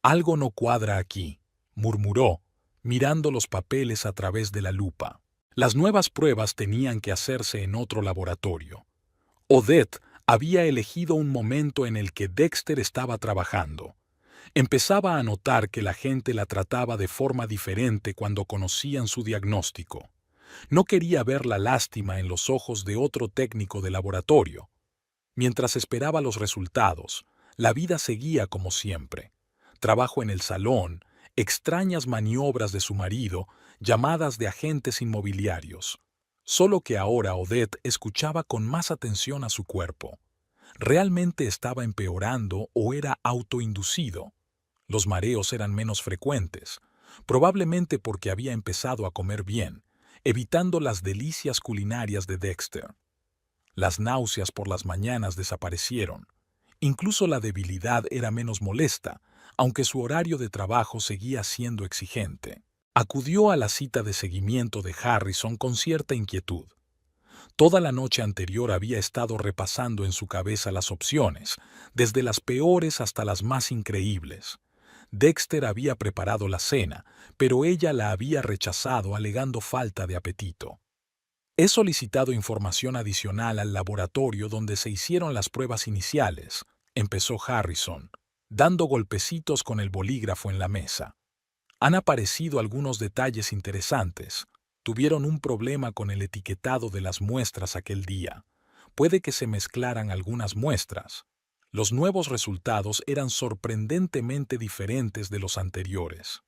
Algo no cuadra aquí, murmuró, mirando los papeles a través de la lupa. Las nuevas pruebas tenían que hacerse en otro laboratorio. Odette había elegido un momento en el que Dexter estaba trabajando. Empezaba a notar que la gente la trataba de forma diferente cuando conocían su diagnóstico. No quería ver la lástima en los ojos de otro técnico de laboratorio. Mientras esperaba los resultados, la vida seguía como siempre. Trabajo en el salón, extrañas maniobras de su marido, llamadas de agentes inmobiliarios. Solo que ahora Odette escuchaba con más atención a su cuerpo. ¿Realmente estaba empeorando o era autoinducido? Los mareos eran menos frecuentes, probablemente porque había empezado a comer bien, evitando las delicias culinarias de Dexter. Las náuseas por las mañanas desaparecieron. Incluso la debilidad era menos molesta, aunque su horario de trabajo seguía siendo exigente. Acudió a la cita de seguimiento de Harrison con cierta inquietud. Toda la noche anterior había estado repasando en su cabeza las opciones, desde las peores hasta las más increíbles. Dexter había preparado la cena, pero ella la había rechazado alegando falta de apetito. He solicitado información adicional al laboratorio donde se hicieron las pruebas iniciales, empezó Harrison, dando golpecitos con el bolígrafo en la mesa. Han aparecido algunos detalles interesantes. Tuvieron un problema con el etiquetado de las muestras aquel día. Puede que se mezclaran algunas muestras. Los nuevos resultados eran sorprendentemente diferentes de los anteriores.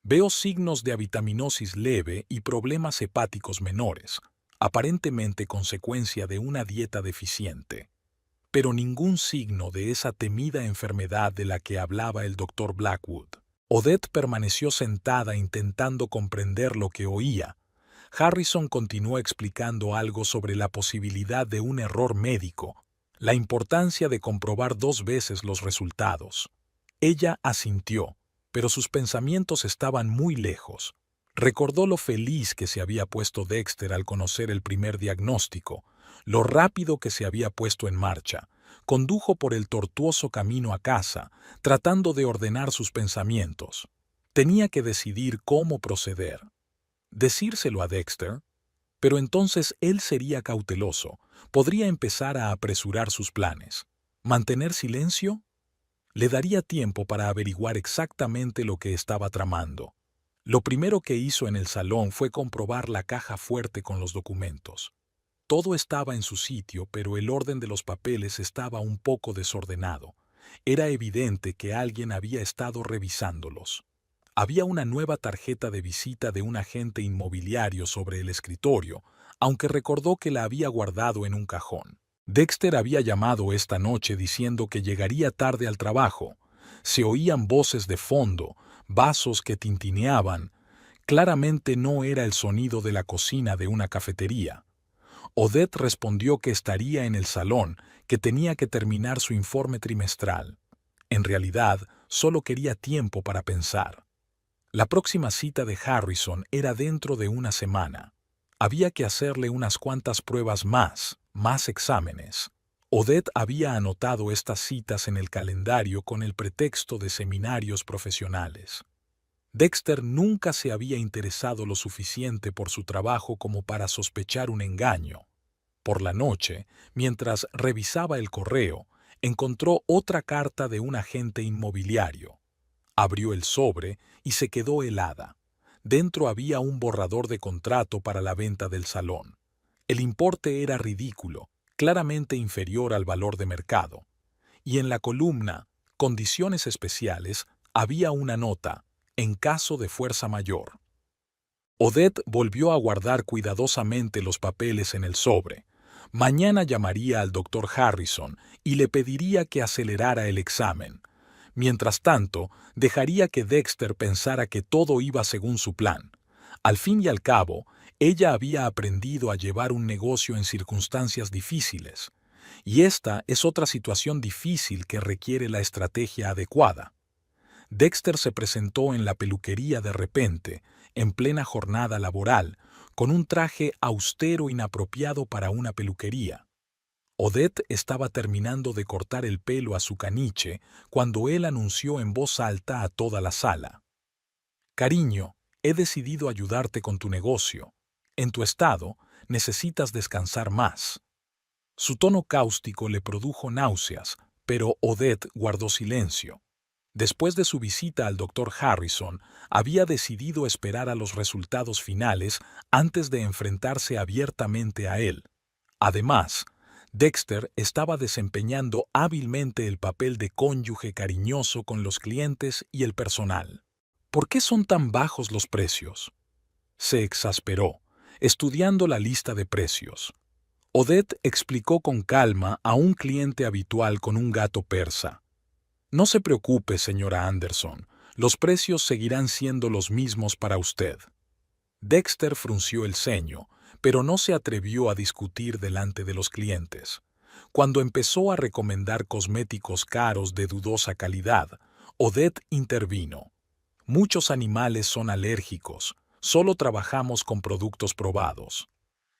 Veo signos de avitaminosis leve y problemas hepáticos menores, aparentemente consecuencia de una dieta deficiente. Pero ningún signo de esa temida enfermedad de la que hablaba el doctor Blackwood. Odette permaneció sentada intentando comprender lo que oía. Harrison continuó explicando algo sobre la posibilidad de un error médico, la importancia de comprobar 2 veces los resultados. Ella asintió, pero sus pensamientos estaban muy lejos. Recordó lo feliz que se había puesto Dexter al conocer el primer diagnóstico, lo rápido que se había puesto en marcha. Condujo por el tortuoso camino a casa, tratando de ordenar sus pensamientos. Tenía que decidir cómo proceder. Decírselo a Dexter, pero entonces él sería cauteloso, podría empezar a apresurar sus planes. ¿Mantener silencio? Le daría tiempo para averiguar exactamente lo que estaba tramando. Lo primero que hizo en el salón fue comprobar la caja fuerte con los documentos. Todo estaba en su sitio, pero el orden de los papeles estaba un poco desordenado. Era evidente que alguien había estado revisándolos. Había una nueva tarjeta de visita de un agente inmobiliario sobre el escritorio, aunque recordó que la había guardado en un cajón. Dexter había llamado esta noche diciendo que llegaría tarde al trabajo. Se oían voces de fondo, vasos que tintineaban. Claramente no era el sonido de la cocina de una cafetería. Odette respondió que estaría en el salón, que tenía que terminar su informe trimestral. En realidad, solo quería tiempo para pensar. La próxima cita de Harrison era dentro de una semana. Había que hacerle unas cuantas pruebas más exámenes. Odette había anotado estas citas en el calendario con el pretexto de seminarios profesionales. Dexter nunca se había interesado lo suficiente por su trabajo como para sospechar un engaño. Por la noche, mientras revisaba el correo, encontró otra carta de un agente inmobiliario. Abrió el sobre y se quedó helada. Dentro había un borrador de contrato para la venta del salón. El importe era ridículo, claramente inferior al valor de mercado. Y en la columna «Condiciones especiales» había una nota «En caso de fuerza mayor». Odette volvió a guardar cuidadosamente los papeles en el sobre. Mañana llamaría al doctor Harrison y le pediría que acelerara el examen. Mientras tanto, dejaría que Dexter pensara que todo iba según su plan. Al fin y al cabo, ella había aprendido a llevar un negocio en circunstancias difíciles. Y esta es otra situación difícil que requiere la estrategia adecuada. Dexter se presentó en la peluquería de repente, en plena jornada laboral, con un traje austero inapropiado para una peluquería. Odette estaba terminando de cortar el pelo a su caniche cuando él anunció en voz alta a toda la sala. «Cariño, he decidido ayudarte con tu negocio. En tu estado, necesitas descansar más». Su tono cáustico le produjo náuseas, pero Odette guardó silencio. Después de su visita al doctor Harrison, había decidido esperar a los resultados finales antes de enfrentarse abiertamente a él. Además, Dexter estaba desempeñando hábilmente el papel de cónyuge cariñoso con los clientes y el personal. ¿Por qué son tan bajos los precios? Se exasperó, estudiando la lista de precios. Odette explicó con calma a un cliente habitual con un gato persa. «No se preocupe, señora Anderson, los precios seguirán siendo los mismos para usted». Dexter frunció el ceño, pero no se atrevió a discutir delante de los clientes. Cuando empezó a recomendar cosméticos caros de dudosa calidad, Odette intervino. «Muchos animales son alérgicos, solo trabajamos con productos probados».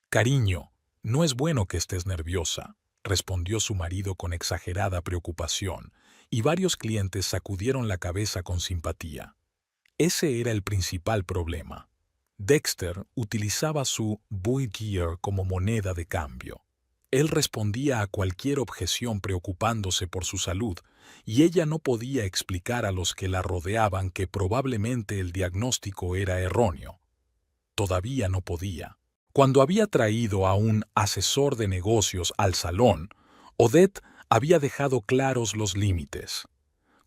«Cariño, no es bueno que estés nerviosa», respondió su marido con exagerada preocupación, y varios clientes sacudieron la cabeza con simpatía. Ese era el principal problema. Dexter utilizaba su Boy Gear como moneda de cambio. Él respondía a cualquier objeción preocupándose por su salud, y ella no podía explicar a los que la rodeaban que probablemente el diagnóstico era erróneo. Todavía no podía. Cuando había traído a un asesor de negocios al salón, Odette había dejado claros los límites.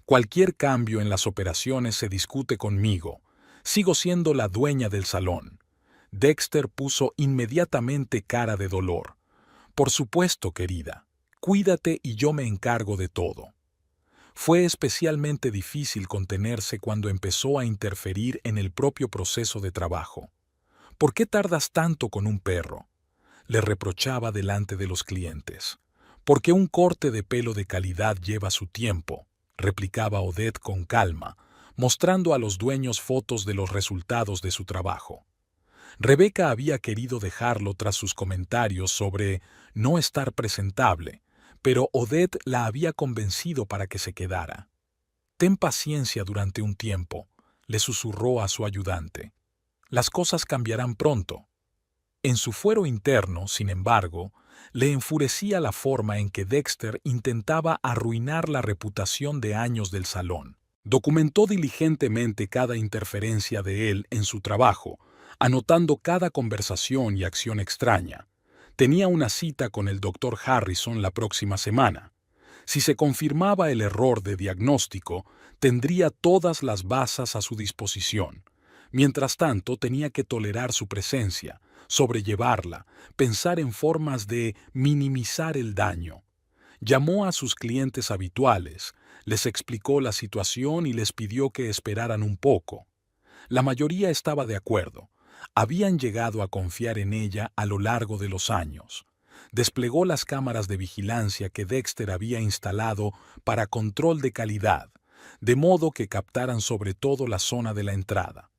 «Cualquier cambio en las operaciones se discute conmigo. Sigo siendo la dueña del salón». Dexter puso inmediatamente cara de dolor. «Por supuesto, querida. Cuídate y yo me encargo de todo». Fue especialmente difícil contenerse cuando empezó a interferir en el propio proceso de trabajo. «¿Por qué tardas tanto con un perro?», le reprochaba delante de los clientes. Porque un corte de pelo de calidad lleva su tiempo, replicaba Odette con calma, mostrando a los dueños fotos de los resultados de su trabajo. Rebeca había querido dejarlo tras sus comentarios sobre no estar presentable, pero Odette la había convencido para que se quedara. «Ten paciencia durante un tiempo», le susurró a su ayudante. «Las cosas cambiarán pronto». En su fuero interno, sin embargo, le enfurecía la forma en que Dexter intentaba arruinar la reputación de años del salón. Documentó diligentemente cada interferencia de él en su trabajo, anotando cada conversación y acción extraña. Tenía una cita con el Dr. Harrison la próxima semana. Si se confirmaba el error de diagnóstico, tendría todas las bazas a su disposición. Mientras tanto, tenía que tolerar su presencia, sobrellevarla, pensar en formas de minimizar el daño. Llamó a sus clientes habituales, les explicó la situación y les pidió que esperaran un poco. La mayoría estaba de acuerdo. Habían llegado a confiar en ella a lo largo de los años. Desplegó las cámaras de vigilancia que Dexter había instalado para control de calidad, de modo que captaran sobre todo la zona de la entrada.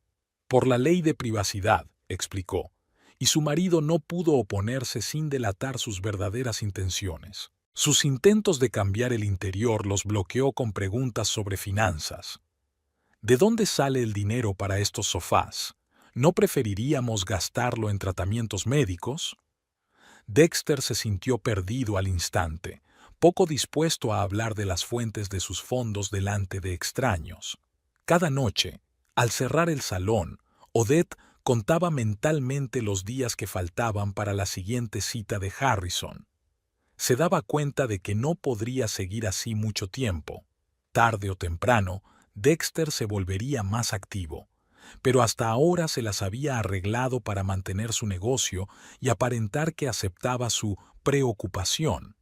Por la ley de privacidad, explicó, y su marido no pudo oponerse sin delatar sus verdaderas intenciones. Sus intentos de cambiar el interior los bloqueó con preguntas sobre finanzas. ¿De dónde sale el dinero para estos sofás? ¿No preferiríamos gastarlo en tratamientos médicos? Dexter se sintió perdido al instante, poco dispuesto a hablar de las fuentes de sus fondos delante de extraños. Cada noche, al cerrar el salón, Odette contaba mentalmente los días que faltaban para la siguiente cita de Harrison. Se daba cuenta de que no podría seguir así mucho tiempo. Tarde o temprano, Dexter se volvería más activo, pero hasta ahora se las había arreglado para mantener su negocio y aparentar que aceptaba su preocupación.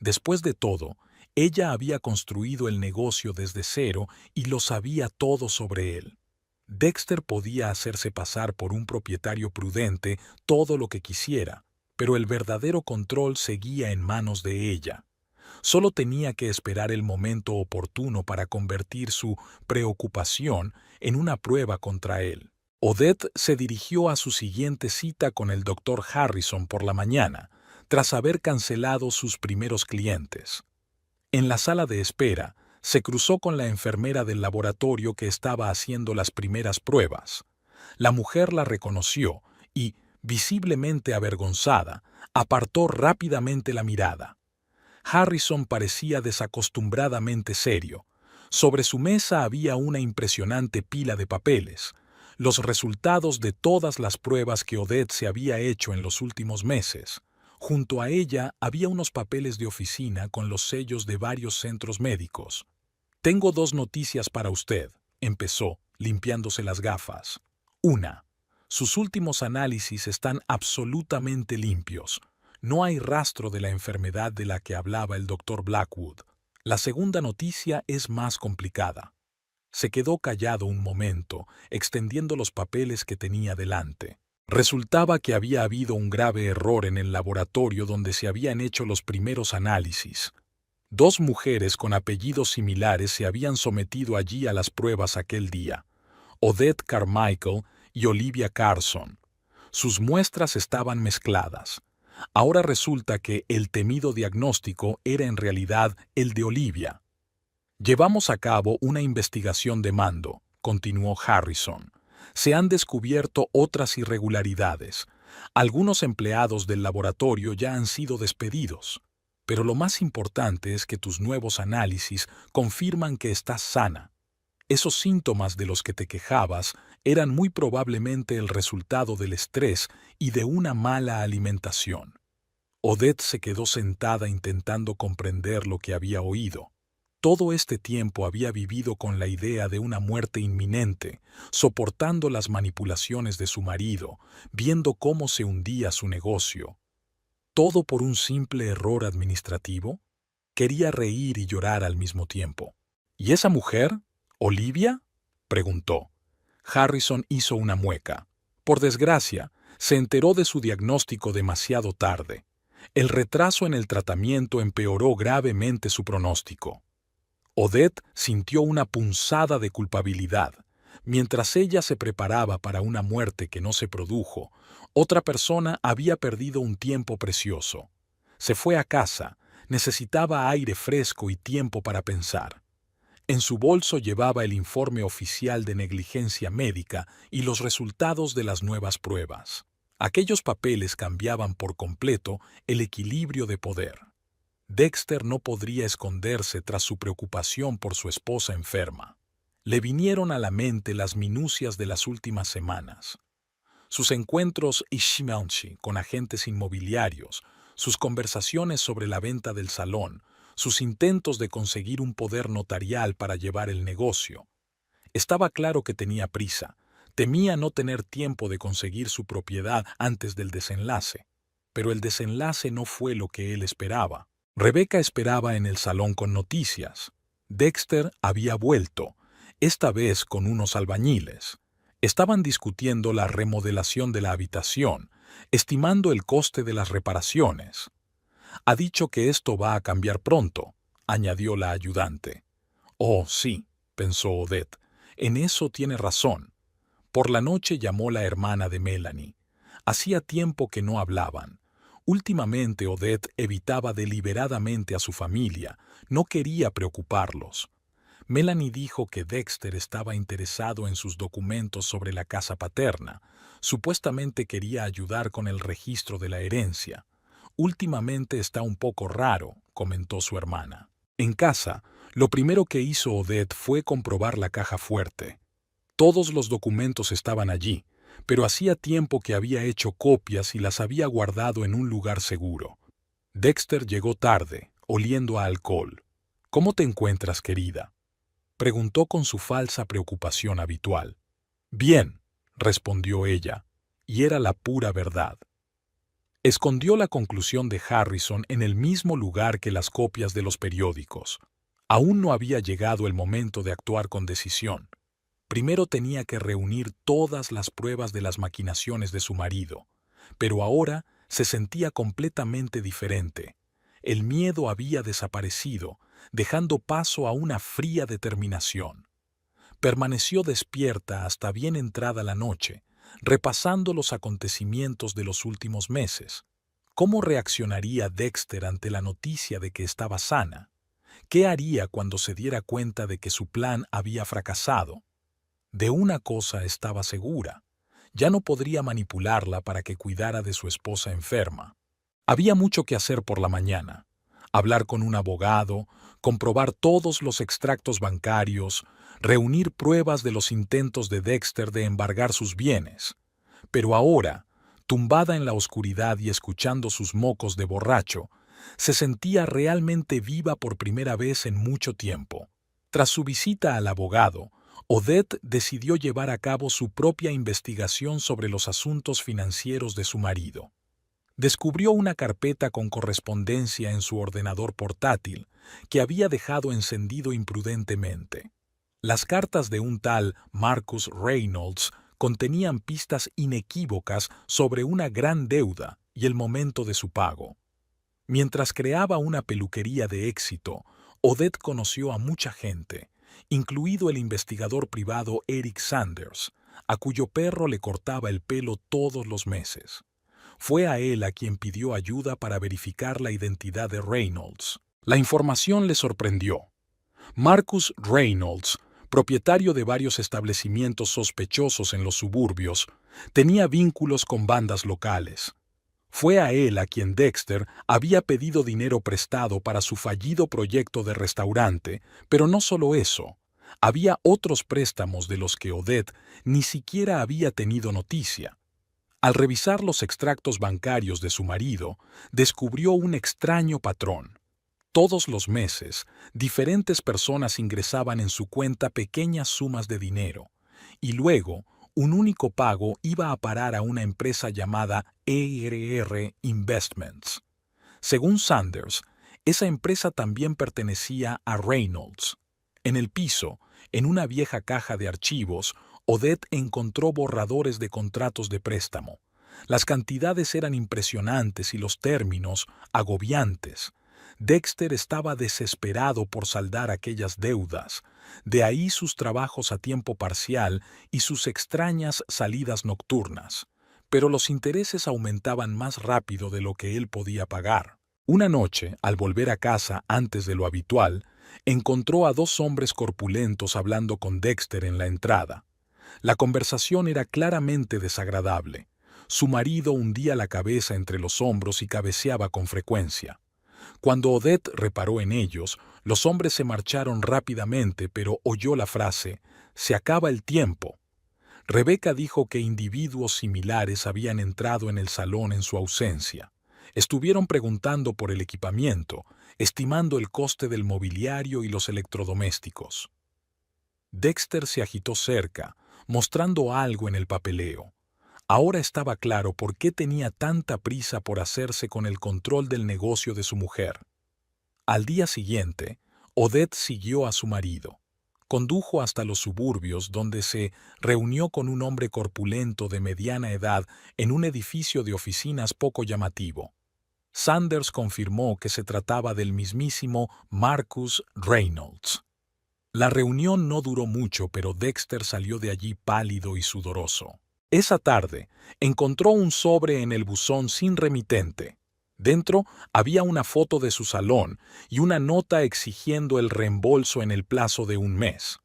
Después de todo, ella había construido el negocio desde cero y lo sabía todo sobre él. Dexter podía hacerse pasar por un propietario prudente todo lo que quisiera, pero el verdadero control seguía en manos de ella. Solo tenía que esperar el momento oportuno para convertir su preocupación en una prueba contra él. Odette se dirigió a su siguiente cita con el Dr. Harrison por la mañana, tras haber cancelado sus primeros clientes. En la sala de espera, se cruzó con la enfermera del laboratorio que estaba haciendo las primeras pruebas. La mujer la reconoció y, visiblemente avergonzada, apartó rápidamente la mirada. Harrison parecía desacostumbradamente serio. Sobre su mesa había una impresionante pila de papeles, los resultados de todas las pruebas que Odette se había hecho en los últimos meses. Junto a ella había unos papeles de oficina con los sellos de varios centros médicos. «Tengo 2 noticias para usted», empezó, limpiándose las gafas. «Una, sus últimos análisis están absolutamente limpios. No hay rastro de la enfermedad de la que hablaba el Dr. Blackwood. La segunda noticia es más complicada». Se quedó callado un momento, extendiendo los papeles que tenía delante. Resultaba que había habido un grave error en el laboratorio donde se habían hecho los primeros análisis. 2 mujeres con apellidos similares se habían sometido allí a las pruebas aquel día, Odette Carmichael y Olivia Carson. Sus muestras estaban mezcladas. Ahora resulta que el temido diagnóstico era en realidad el de Olivia. «Llevamos a cabo una investigación de mando», continuó Harrison. «Se han descubierto otras irregularidades. Algunos empleados del laboratorio ya han sido despedidos. Pero lo más importante es que tus nuevos análisis confirman que estás sana. Esos síntomas de los que te quejabas eran muy probablemente el resultado del estrés y de una mala alimentación». Odette se quedó sentada intentando comprender lo que había oído. Todo este tiempo había vivido con la idea de una muerte inminente, soportando las manipulaciones de su marido, viendo cómo se hundía su negocio. ¿Todo por un simple error administrativo? Quería reír y llorar al mismo tiempo. ¿Y esa mujer? ¿Olivia?, preguntó. Harrison hizo una mueca. Por desgracia, se enteró de su diagnóstico demasiado tarde. El retraso en el tratamiento empeoró gravemente su pronóstico. Odette sintió una punzada de culpabilidad. Mientras ella se preparaba para una muerte que no se produjo, otra persona había perdido un tiempo precioso. Se fue a casa, necesitaba aire fresco y tiempo para pensar. En su bolso llevaba el informe oficial de negligencia médica y los resultados de las nuevas pruebas. Aquellos papeles cambiaban por completo el equilibrio de poder. Dexter no podría esconderse tras su preocupación por su esposa enferma. Le vinieron a la mente las minucias de las últimas semanas. Sus encuentros ishmaelchi con agentes inmobiliarios, sus conversaciones sobre la venta del salón, sus intentos de conseguir un poder notarial para llevar el negocio. Estaba claro que tenía prisa. Temía no tener tiempo de conseguir su propiedad antes del desenlace. Pero el desenlace no fue lo que él esperaba. Rebecca esperaba en el salón con noticias. Dexter había vuelto, esta vez con unos albañiles. Estaban discutiendo la remodelación de la habitación, estimando el coste de las reparaciones. Ha dicho que esto va a cambiar pronto, añadió la ayudante. Oh, sí, pensó Odette, en eso tiene razón. Por la noche llamó la hermana de Melanie. Hacía tiempo que no hablaban. Últimamente Odette evitaba deliberadamente a su familia, no quería preocuparlos. Melanie dijo que Dexter estaba interesado en sus documentos sobre la casa paterna. Supuestamente quería ayudar con el registro de la herencia. Últimamente está un poco raro, comentó su hermana. En casa, lo primero que hizo Odette fue comprobar la caja fuerte. Todos los documentos estaban allí, pero hacía tiempo que había hecho copias y las había guardado en un lugar seguro. Dexter llegó tarde, oliendo a alcohol. «¿Cómo te encuentras, querida?», preguntó con su falsa preocupación habitual. «Bien», respondió ella, y era la pura verdad. Escondió la conclusión de Harrison en el mismo lugar que las copias de los periódicos. Aún no había llegado el momento de actuar con decisión. Primero tenía que reunir todas las pruebas de las maquinaciones de su marido, pero ahora se sentía completamente diferente. El miedo había desaparecido, dejando paso a una fría determinación. Permaneció despierta hasta bien entrada la noche, repasando los acontecimientos de los últimos meses. ¿Cómo reaccionaría Dexter ante la noticia de que estaba sana? ¿Qué haría cuando se diera cuenta de que su plan había fracasado? De una cosa estaba segura: ya no podría manipularla para que cuidara de su esposa enferma. Había mucho que hacer por la mañana: hablar con un abogado, comprobar todos los extractos bancarios, reunir pruebas de los intentos de Dexter de embargar sus bienes. Pero ahora, tumbada en la oscuridad y escuchando sus mocos de borracho, se sentía realmente viva por primera vez en mucho tiempo. Tras su visita al abogado, Odette decidió llevar a cabo su propia investigación sobre los asuntos financieros de su marido. Descubrió una carpeta con correspondencia en su ordenador portátil que había dejado encendido imprudentemente. Las cartas de un tal Marcus Reynolds contenían pistas inequívocas sobre una gran deuda y el momento de su pago. Mientras creaba una peluquería de éxito, Odette conoció a mucha gente, incluido el investigador privado Eric Sanders, a cuyo perro le cortaba el pelo todos los meses. Fue a él a quien pidió ayuda para verificar la identidad de Reynolds. La información le sorprendió. Marcus Reynolds, propietario de varios establecimientos sospechosos en los suburbios, tenía vínculos con bandas locales. Fue a él a quien Dexter había pedido dinero prestado para su fallido proyecto de restaurante, pero no solo eso. Había otros préstamos de los que Odette ni siquiera había tenido noticia. Al revisar los extractos bancarios de su marido, descubrió un extraño patrón. Todos los meses, diferentes personas ingresaban en su cuenta pequeñas sumas de dinero, y luego un único pago iba a parar a una empresa llamada ERR Investments. Según Sanders, esa empresa también pertenecía a Reynolds. En el piso, en una vieja caja de archivos, Odette encontró borradores de contratos de préstamo, Las cantidades eran impresionantes y los términos agobiantes. Dexter estaba desesperado por saldar aquellas deudas, de ahí sus trabajos a tiempo parcial y sus extrañas salidas nocturnas. Pero los intereses aumentaban más rápido de lo que él podía pagar. Una noche, al volver a casa antes de lo habitual, encontró a dos hombres corpulentos hablando con Dexter en la entrada. La conversación era claramente desagradable. Su marido hundía la cabeza entre los hombros y cabeceaba con frecuencia. Cuando Odette reparó en ellos, los hombres se marcharon rápidamente, pero oyó la frase: «Se acaba el tiempo». Rebecca dijo que individuos similares habían entrado en el salón en su ausencia. Estuvieron preguntando por el equipamiento, estimando el coste del mobiliario y los electrodomésticos. Dexter se agitó cerca, mostrando algo en el papeleo. Ahora estaba claro por qué tenía tanta prisa por hacerse con el control del negocio de su mujer. Al día siguiente, Odette siguió a su marido. Condujo hasta los suburbios, donde se reunió con un hombre corpulento de mediana edad en un edificio de oficinas poco llamativo. Sanders confirmó que se trataba del mismísimo Marcus Reynolds. La reunión no duró mucho, pero Dexter salió de allí pálido y sudoroso. Esa tarde, encontró un sobre en el buzón sin remitente. Dentro había una foto de su salón y una nota exigiendo el reembolso en el plazo de un mes.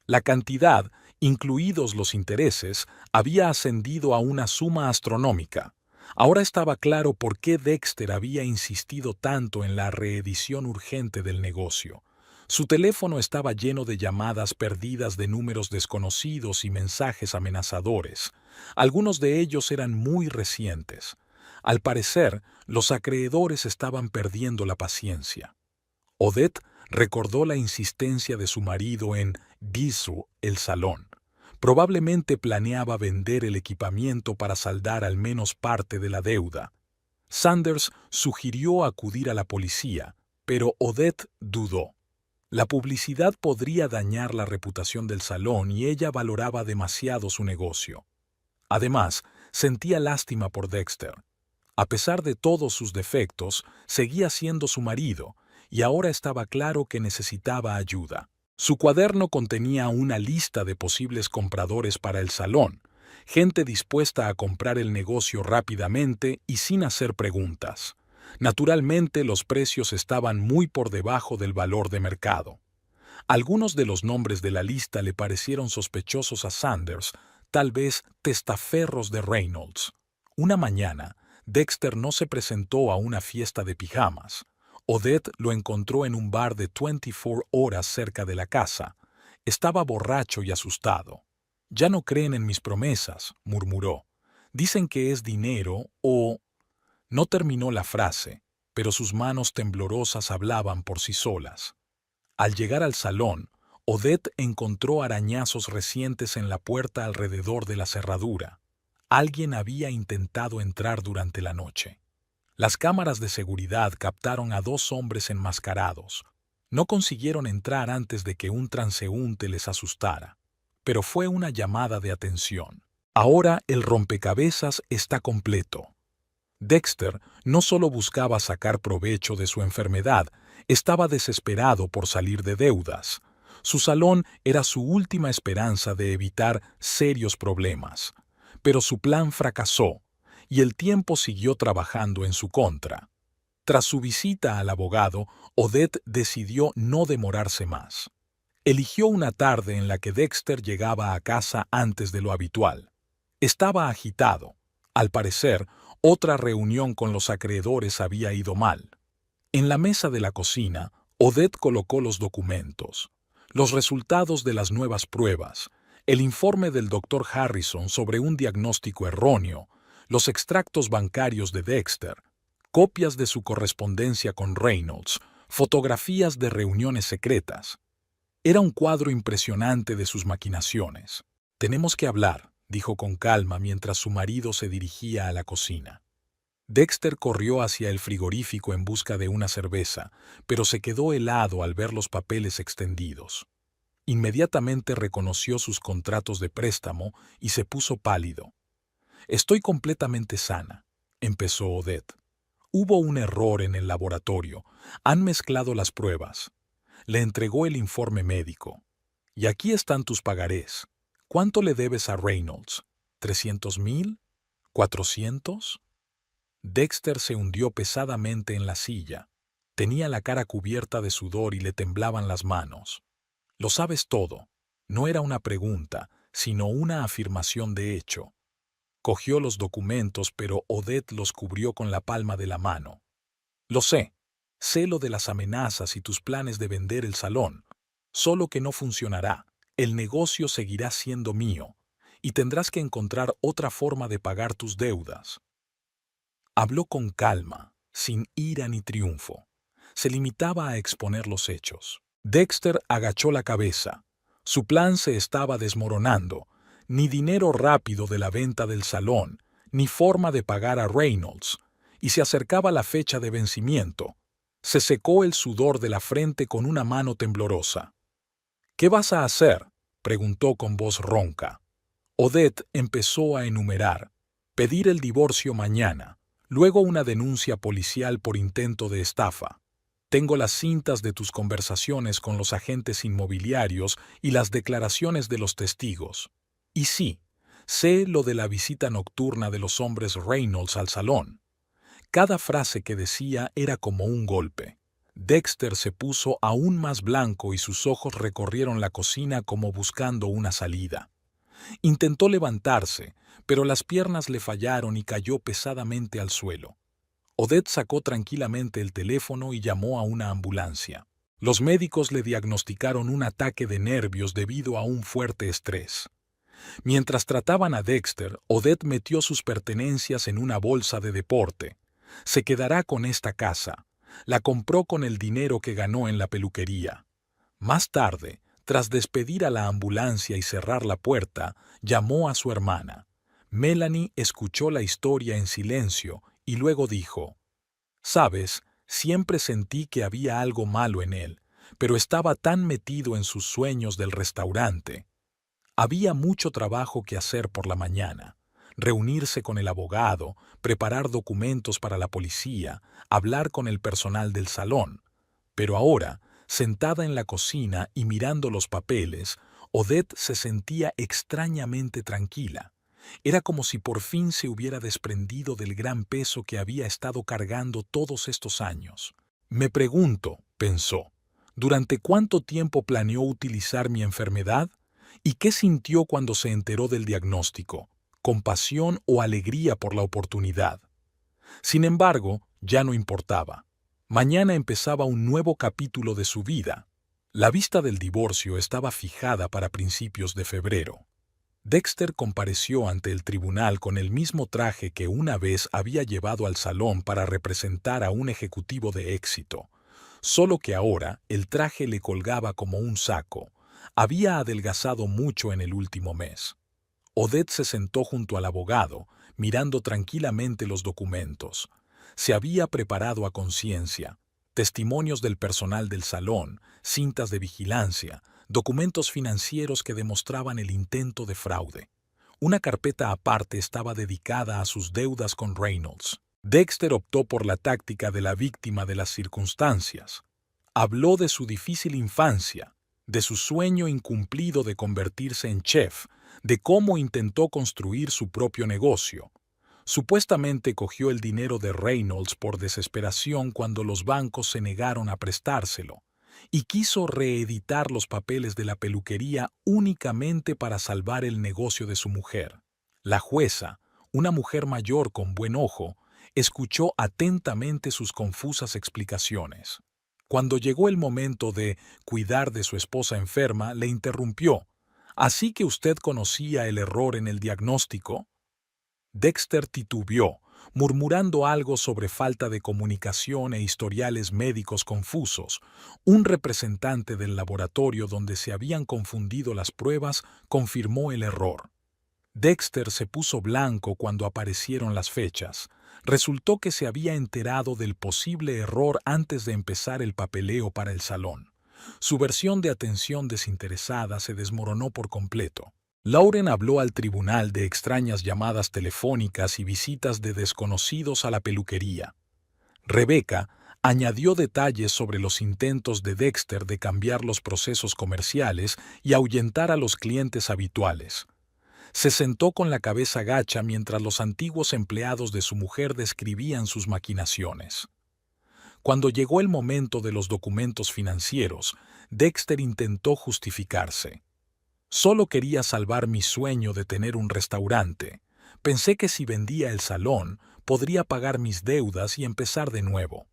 La cantidad, incluidos los intereses, había ascendido a una suma astronómica. Ahora estaba claro por qué Dexter había insistido tanto en la reedición urgente del negocio. Su teléfono estaba lleno de llamadas perdidas de números desconocidos y mensajes amenazadores. Algunos de ellos eran muy recientes. Al parecer, los acreedores estaban perdiendo la paciencia. Odette recordó la insistencia de su marido en Bisou, el salón. Probablemente planeaba vender el equipamiento para saldar al menos parte de la deuda. Sanders sugirió acudir a la policía, pero Odette dudó. La publicidad podría dañar la reputación del salón y ella valoraba demasiado su negocio. Además, sentía lástima por Dexter. A pesar de todos sus defectos, seguía siendo su marido, y ahora estaba claro que necesitaba ayuda. Su cuaderno contenía una lista de posibles compradores para el salón, gente dispuesta a comprar el negocio rápidamente y sin hacer preguntas. Naturalmente, los precios estaban muy por debajo del valor de mercado. Algunos de los nombres de la lista le parecieron sospechosos a Sanders, tal vez testaferros de Reynolds. Una mañana, Dexter no se presentó a una fiesta de pijamas. Odette lo encontró en un bar de 24 horas cerca de la casa. Estaba borracho y asustado. «Ya no creen en mis promesas», murmuró. «Dicen que es dinero o...». No terminó la frase, pero sus manos temblorosas hablaban por sí solas. Al llegar al salón, Odette encontró arañazos recientes en la puerta alrededor de la cerradura. Alguien había intentado entrar durante la noche. Las cámaras de seguridad captaron a dos hombres enmascarados. No consiguieron entrar antes de que un transeúnte les asustara, pero fue una llamada de atención. Ahora el rompecabezas está completo. Dexter no solo buscaba sacar provecho de su enfermedad, estaba desesperado por salir de deudas. Su salón era su última esperanza de evitar serios problemas. Pero su plan fracasó, y el tiempo siguió trabajando en su contra. Tras su visita al abogado, Odette decidió no demorarse más. Eligió una tarde en la que Dexter llegaba a casa antes de lo habitual. Estaba agitado. Al parecer, otra reunión con los acreedores había ido mal. En la mesa de la cocina, Odette colocó los documentos, los resultados de las nuevas pruebas, el informe del Dr. Harrison sobre un diagnóstico erróneo, los extractos bancarios de Dexter, copias de su correspondencia con Reynolds, fotografías de reuniones secretas. Era un cuadro impresionante de sus maquinaciones. «Tenemos que hablar», dijo con calma mientras su marido se dirigía a la cocina. Dexter corrió hacia el frigorífico en busca de una cerveza, pero se quedó helado al ver los papeles extendidos. Inmediatamente reconoció sus contratos de préstamo y se puso pálido. Estoy completamente sana, empezó Odette. Hubo un error en el laboratorio. Han mezclado las pruebas. Le entregó el informe médico. Y aquí están tus pagarés. ¿Cuánto le debes a Reynolds? ¿300,000? ¿400? Dexter se hundió pesadamente en la silla. Tenía la cara cubierta de sudor y le temblaban las manos. Lo sabes todo. No era una pregunta, sino una afirmación de hecho. Cogió los documentos, pero Odette los cubrió con la palma de la mano. Lo sé. Sé lo de las amenazas y tus planes de vender el salón. Solo que no funcionará. El negocio seguirá siendo mío. Y tendrás que encontrar otra forma de pagar tus deudas. Habló con calma, sin ira ni triunfo. Se limitaba a exponer los hechos. Dexter agachó la cabeza. Su plan se estaba desmoronando. Ni dinero rápido de la venta del salón, ni forma de pagar a Reynolds. Y se acercaba la fecha de vencimiento. Se secó el sudor de la frente con una mano temblorosa. ¿Qué vas a hacer?, preguntó con voz ronca. Odette empezó a enumerar. Pedir el divorcio mañana. Luego una denuncia policial por intento de estafa. Tengo las cintas de tus conversaciones con los agentes inmobiliarios y las declaraciones de los testigos. Y sí, sé lo de la visita nocturna de los hombres Reynolds al salón. Cada frase que decía era como un golpe. Dexter se puso aún más blanco y sus ojos recorrieron la cocina como buscando una salida. Intentó levantarse, pero las piernas le fallaron y cayó pesadamente al suelo. Odette sacó tranquilamente el teléfono y llamó a una ambulancia. Los médicos le diagnosticaron un ataque de nervios debido a un fuerte estrés. Mientras trataban a Dexter, Odette metió sus pertenencias en una bolsa de deporte. Se quedará con esta casa. La compró con el dinero que ganó en la peluquería. Más tarde, tras despedir a la ambulancia y cerrar la puerta, llamó a su hermana. Melanie escuchó la historia en silencio y luego dijo: «Sabes, siempre sentí que había algo malo en él, pero estaba tan metido en sus sueños del restaurante. Había mucho trabajo que hacer por la mañana. Reunirse con el abogado, preparar documentos para la policía, hablar con el personal del salón. Pero ahora, sentada en la cocina y mirando los papeles, Odette se sentía extrañamente tranquila. Era como si por fin se hubiera desprendido del gran peso que había estado cargando todos estos años. Me pregunto, pensó, ¿durante cuánto tiempo planeó utilizar mi enfermedad? ¿Y qué sintió cuando se enteró del diagnóstico? ¿Compasión o alegría por la oportunidad? Sin embargo, ya no importaba. Mañana empezaba un nuevo capítulo de su vida. La vista del divorcio estaba fijada para principios de febrero. Dexter compareció ante el tribunal con el mismo traje que una vez había llevado al salón para representar a un ejecutivo de éxito, solo que ahora el traje le colgaba como un saco. Había adelgazado mucho en el último mes. Odette se sentó junto al abogado, mirando tranquilamente los documentos. Se había preparado a conciencia: testimonios del personal del salón, cintas de vigilancia, documentos financieros que demostraban el intento de fraude. Una carpeta aparte estaba dedicada a sus deudas con Reynolds. Dexter optó por la táctica de la víctima de las circunstancias. Habló de su difícil infancia, de su sueño incumplido de convertirse en chef, de cómo intentó construir su propio negocio. Supuestamente cogió el dinero de Reynolds por desesperación cuando los bancos se negaron a prestárselo, y quiso reeditar los papeles de la peluquería únicamente para salvar el negocio de su mujer. La jueza, una mujer mayor con buen ojo, escuchó atentamente sus confusas explicaciones. Cuando llegó el momento de cuidar de su esposa enferma, le interrumpió: «¿Así que usted conocía el error en el diagnóstico?». Dexter titubeó, murmurando algo sobre falta de comunicación e historiales médicos confusos. Un representante del laboratorio donde se habían confundido las pruebas confirmó el error. Dexter se puso blanco cuando aparecieron las fechas. Resultó que se había enterado del posible error antes de empezar el papeleo para el salón. Su versión de atención desinteresada se desmoronó por completo. Lauren habló al tribunal de extrañas llamadas telefónicas y visitas de desconocidos a la peluquería. Rebecca añadió detalles sobre los intentos de Dexter de cambiar los procesos comerciales y ahuyentar a los clientes habituales. Se sentó con la cabeza gacha mientras los antiguos empleados de su mujer describían sus maquinaciones. Cuando llegó el momento de los documentos financieros, Dexter intentó justificarse. Solo quería salvar mi sueño de tener un restaurante. Pensé que si vendía el salón, podría pagar mis deudas y empezar de nuevo.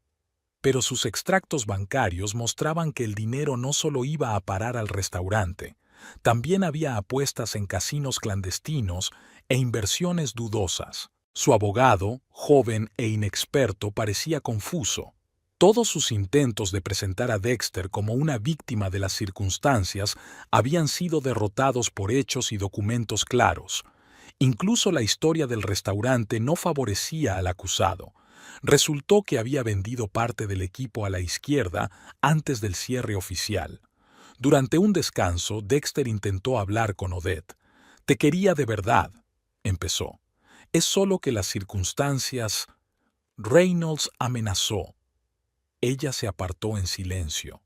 Pero sus extractos bancarios mostraban que el dinero no solo iba a parar al restaurante, también había apuestas en casinos clandestinos e inversiones dudosas. Su abogado, joven e inexperto, parecía confuso. Todos sus intentos de presentar a Dexter como una víctima de las circunstancias habían sido derrotados por hechos y documentos claros. Incluso la historia del restaurante no favorecía al acusado. Resultó que había vendido parte del equipo a la izquierda antes del cierre oficial. Durante un descanso, Dexter intentó hablar con Odette. «Te quería de verdad», empezó. «Es solo que las circunstancias...» Reynolds amenazó. Ella se apartó en silencio.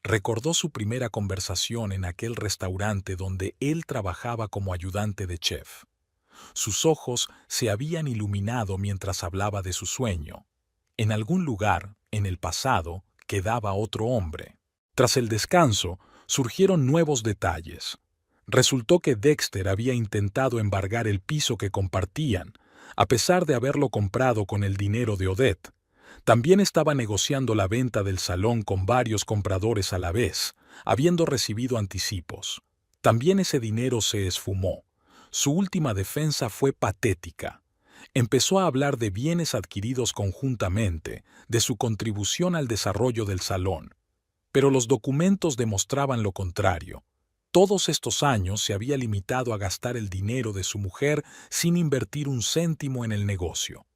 Recordó su primera conversación en aquel restaurante donde él trabajaba como ayudante de chef. Sus ojos se habían iluminado mientras hablaba de su sueño. En algún lugar, en el pasado, quedaba otro hombre. Tras el descanso, surgieron nuevos detalles. Resultó que Dexter había intentado embargar el piso que compartían, a pesar de haberlo comprado con el dinero de Odette. También estaba negociando la venta del salón con varios compradores a la vez, habiendo recibido anticipos. También ese dinero se esfumó. Su última defensa fue patética. Empezó a hablar de bienes adquiridos conjuntamente, de su contribución al desarrollo del salón. Pero los documentos demostraban lo contrario. Todos estos años se había limitado a gastar el dinero de su mujer sin invertir un céntimo en el negocio.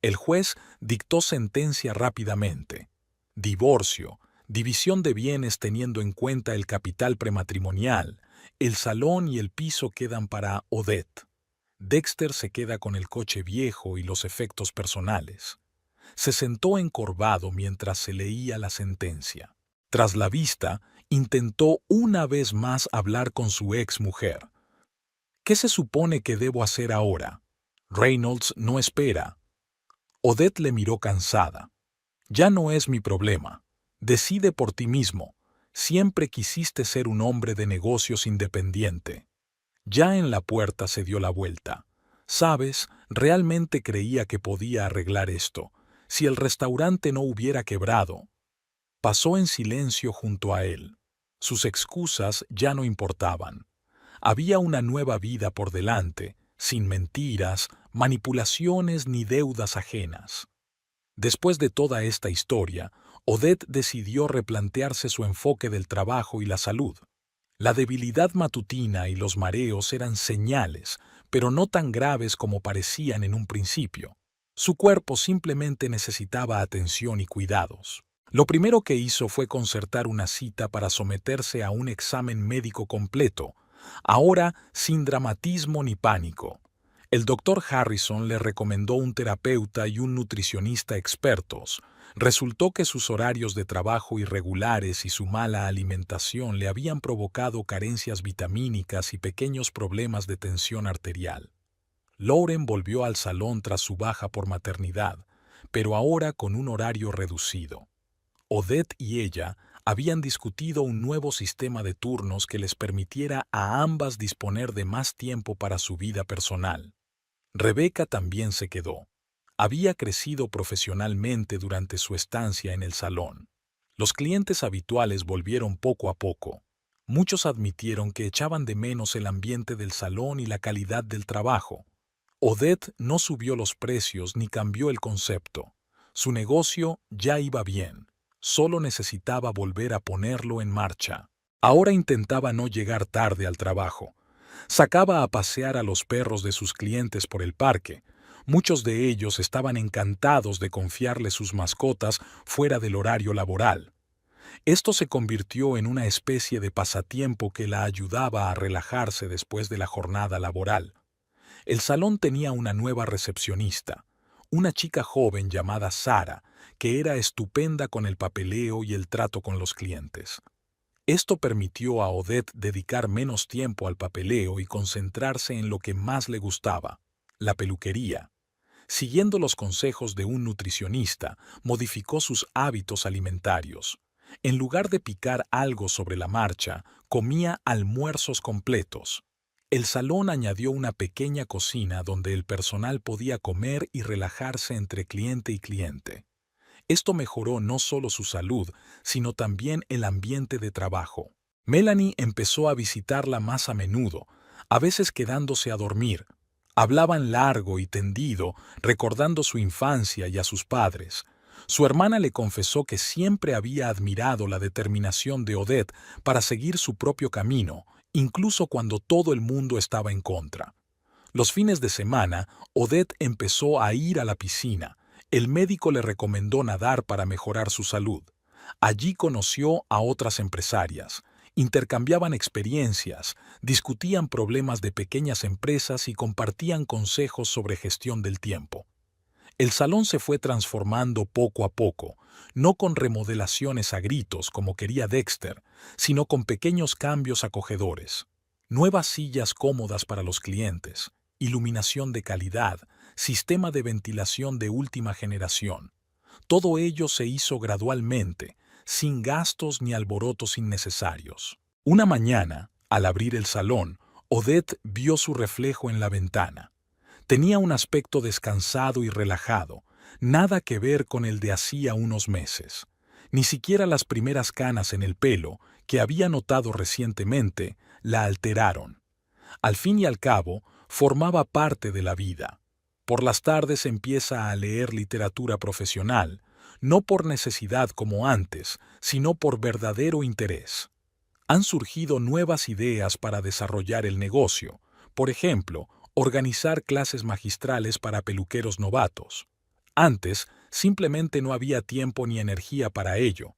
El juez dictó sentencia rápidamente. Divorcio, división de bienes teniendo en cuenta el capital prematrimonial, el salón y el piso quedan para Odette. Dexter se queda con el coche viejo y los efectos personales. Se sentó encorvado mientras se leía la sentencia. Tras la vista, intentó una vez más hablar con su ex mujer. ¿Qué se supone que debo hacer ahora? Reynolds no espera. Odette le miró cansada. Ya no es mi problema. Decide por ti mismo. Siempre quisiste ser un hombre de negocios independiente. Ya en la puerta se dio la vuelta. ¿Sabes? Realmente creía que podía arreglar esto. Si el restaurante no hubiera quebrado. Pasó en silencio junto a él. Sus excusas ya no importaban. Había una nueva vida por delante, sin mentiras, manipulaciones ni deudas ajenas. Después de toda esta historia, Odette decidió replantearse su enfoque del trabajo y la salud. La debilidad matutina y los mareos eran señales, pero no tan graves como parecían en un principio. Su cuerpo simplemente necesitaba atención y cuidados. Lo primero que hizo fue concertar una cita para someterse a un examen médico completo, ahora sin dramatismo ni pánico. El doctor Harrison le recomendó un terapeuta y un nutricionista expertos. Resultó que sus horarios de trabajo irregulares y su mala alimentación le habían provocado carencias vitamínicas y pequeños problemas de tensión arterial. Lauren volvió al salón tras su baja por maternidad, pero ahora con un horario reducido. Odette y ella habían discutido un nuevo sistema de turnos que les permitiera a ambas disponer de más tiempo para su vida personal. Rebecca también se quedó. Había crecido profesionalmente durante su estancia en el salón. Los clientes habituales volvieron poco a poco. Muchos admitieron que echaban de menos el ambiente del salón y la calidad del trabajo. Odette no subió los precios ni cambió el concepto. Su negocio ya iba bien. Solo necesitaba volver a ponerlo en marcha. Ahora intentaba no llegar tarde al trabajo. Sacaba a pasear a los perros de sus clientes por el parque. Muchos de ellos estaban encantados de confiarle sus mascotas fuera del horario laboral. Esto se convirtió en una especie de pasatiempo que la ayudaba a relajarse después de la jornada laboral. El salón tenía una nueva recepcionista, una chica joven llamada Sara, que era estupenda con el papeleo y el trato con los clientes. Esto permitió a Odette dedicar menos tiempo al papeleo y concentrarse en lo que más le gustaba, la peluquería. Siguiendo los consejos de un nutricionista, modificó sus hábitos alimentarios. En lugar de picar algo sobre la marcha, comía almuerzos completos. El salón añadió una pequeña cocina donde el personal podía comer y relajarse entre cliente y cliente. Esto mejoró no solo su salud, sino también el ambiente de trabajo. Melanie empezó a visitarla más a menudo, a veces quedándose a dormir. Hablaban largo y tendido, recordando su infancia y a sus padres. Su hermana le confesó que siempre había admirado la determinación de Odette para seguir su propio camino, incluso cuando todo el mundo estaba en contra. Los fines de semana, Odette empezó a ir a la piscina. El médico le recomendó nadar para mejorar su salud. Allí conoció a otras empresarias. Intercambiaban experiencias, discutían problemas de pequeñas empresas y compartían consejos sobre gestión del tiempo. El salón se fue transformando poco a poco, no con remodelaciones a gritos como quería Dexter, sino con pequeños cambios acogedores. Nuevas sillas cómodas para los clientes, iluminación de calidad, sistema de ventilación de última generación. Todo ello se hizo gradualmente, sin gastos ni alborotos innecesarios. Una mañana, al abrir el salón, Odette vio su reflejo en la ventana. Tenía un aspecto descansado y relajado, nada que ver con el de hacía unos meses. Ni siquiera las primeras canas en el pelo, que había notado recientemente, la alteraron. Al fin y al cabo, formaba parte de la vida. Por las tardes empieza a leer literatura profesional, no por necesidad como antes, sino por verdadero interés. Han surgido nuevas ideas para desarrollar el negocio, por ejemplo, organizar clases magistrales para peluqueros novatos. Antes, simplemente no había tiempo ni energía para ello.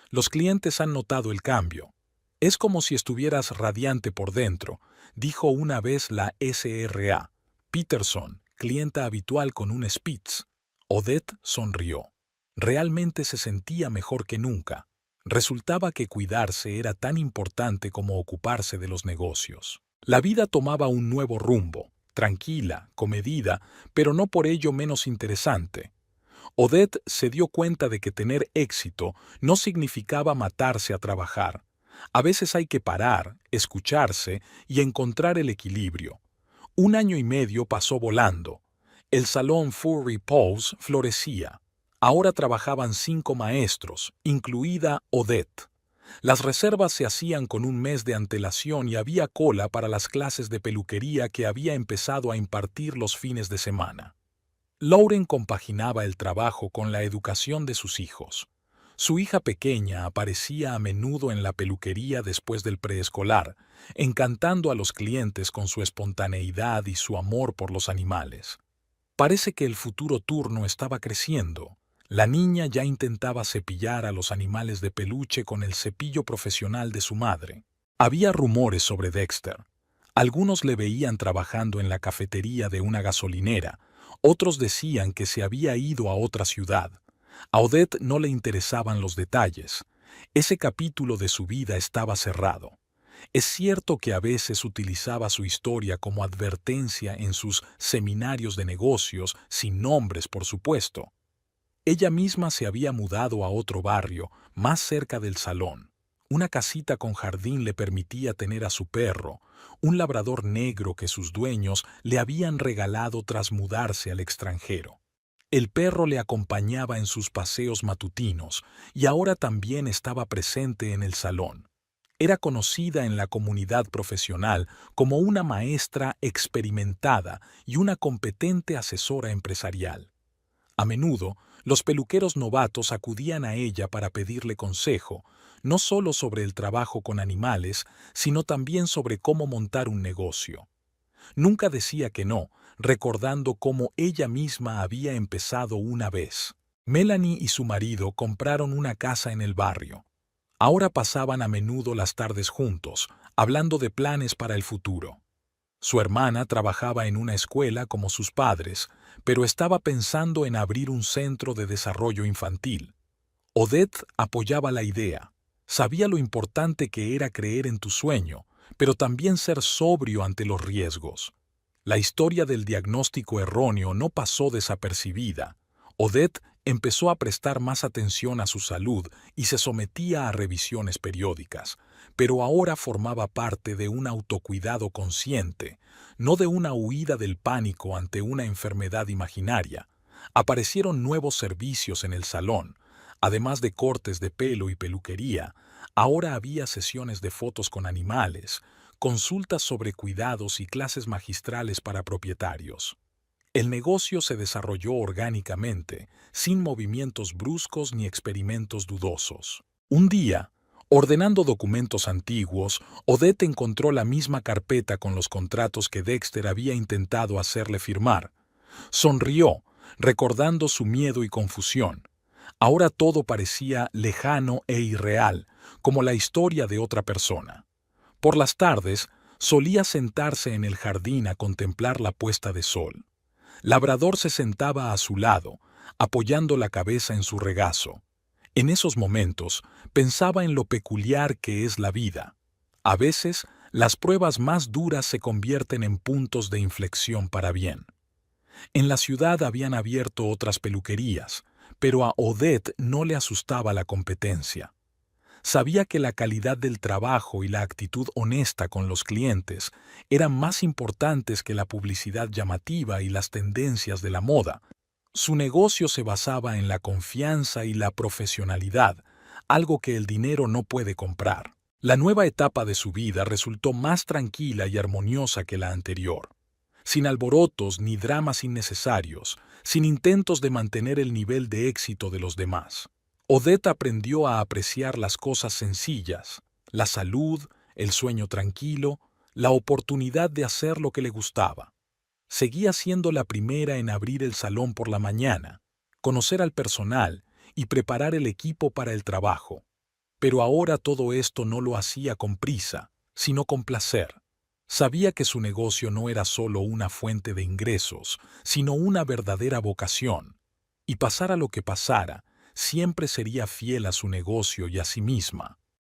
Los clientes han notado el cambio. Es como si estuvieras radiante por dentro, dijo una vez la SRA. Peterson, clienta habitual con un Spitz. Odette sonrió. Realmente se sentía mejor que nunca. Resultaba que cuidarse era tan importante como ocuparse de los negocios. La vida tomaba un nuevo rumbo, tranquila, comedida, pero no por ello menos interesante. Odette se dio cuenta de que tener éxito no significaba matarse a trabajar. A veces hay que parar, escucharse y encontrar el equilibrio. 1 año y medio pasó volando. El salón Furry Paws florecía. Ahora trabajaban 5 maestros, incluida Odette. Las reservas se hacían con un mes de antelación y había cola para las clases de peluquería que había empezado a impartir los fines de semana. Lauren compaginaba el trabajo con la educación de sus hijos. Su hija pequeña aparecía a menudo en la peluquería después del preescolar, encantando a los clientes con su espontaneidad y su amor por los animales. Parece que el futuro turno estaba creciendo. La niña ya intentaba cepillar a los animales de peluche con el cepillo profesional de su madre. Había rumores sobre Dexter. Algunos le veían trabajando en la cafetería de una gasolinera, otros decían que se había ido a otra ciudad. A Odette no le interesaban los detalles. Ese capítulo de su vida estaba cerrado. Es cierto que a veces utilizaba su historia como advertencia en sus seminarios de negocios, sin nombres, por supuesto. Ella misma se había mudado a otro barrio, más cerca del salón. Una casita con jardín le permitía tener a su perro, un labrador negro que sus dueños le habían regalado tras mudarse al extranjero. El perro le acompañaba en sus paseos matutinos y ahora también estaba presente en el salón. Era conocida en la comunidad profesional como una maestra experimentada y una competente asesora empresarial. A menudo, los peluqueros novatos acudían a ella para pedirle consejo, no solo sobre el trabajo con animales, sino también sobre cómo montar un negocio. Nunca decía que no, recordando cómo ella misma había empezado una vez. Melanie y su marido compraron una casa en el barrio. Ahora pasaban a menudo las tardes juntos, hablando de planes para el futuro. Su hermana trabajaba en una escuela como sus padres, pero estaba pensando en abrir un centro de desarrollo infantil. Odette apoyaba la idea. Sabía lo importante que era creer en tu sueño, pero también ser sobrio ante los riesgos. La historia del diagnóstico erróneo no pasó desapercibida. Odette empezó a prestar más atención a su salud y se sometía a revisiones periódicas, pero ahora formaba parte de un autocuidado consciente, no de una huida del pánico ante una enfermedad imaginaria. Aparecieron nuevos servicios en el salón. Además de cortes de pelo y peluquería, ahora había sesiones de fotos con animales, consultas sobre cuidados y clases magistrales para propietarios. El negocio se desarrolló orgánicamente, sin movimientos bruscos ni experimentos dudosos. Un día, ordenando documentos antiguos, Odette encontró la misma carpeta con los contratos que Dexter había intentado hacerle firmar. Sonrió, recordando su miedo y confusión. Ahora todo parecía lejano e irreal, como la historia de otra persona. Por las tardes, solía sentarse en el jardín a contemplar la puesta de sol. Labrador se sentaba a su lado, apoyando la cabeza en su regazo. En esos momentos, pensaba en lo peculiar que es la vida. A veces, las pruebas más duras se convierten en puntos de inflexión para bien. En la ciudad habían abierto otras peluquerías, pero a Odette no le asustaba la competencia. Sabía que la calidad del trabajo y la actitud honesta con los clientes eran más importantes que la publicidad llamativa y las tendencias de la moda. Su negocio se basaba en la confianza y la profesionalidad, algo que el dinero no puede comprar. La nueva etapa de su vida resultó más tranquila y armoniosa que la anterior. Sin alborotos ni dramas innecesarios, sin intentos de mantener el nivel de éxito de los demás. Odette aprendió a apreciar las cosas sencillas, la salud, el sueño tranquilo, la oportunidad de hacer lo que le gustaba. Seguía siendo la primera en abrir el salón por la mañana, conocer al personal y preparar el equipo para el trabajo. Pero ahora todo esto no lo hacía con prisa, sino con placer. Sabía que su negocio no era solo una fuente de ingresos, sino una verdadera vocación. Y pasara lo que pasara, siempre sería fiel a su negocio y a sí misma.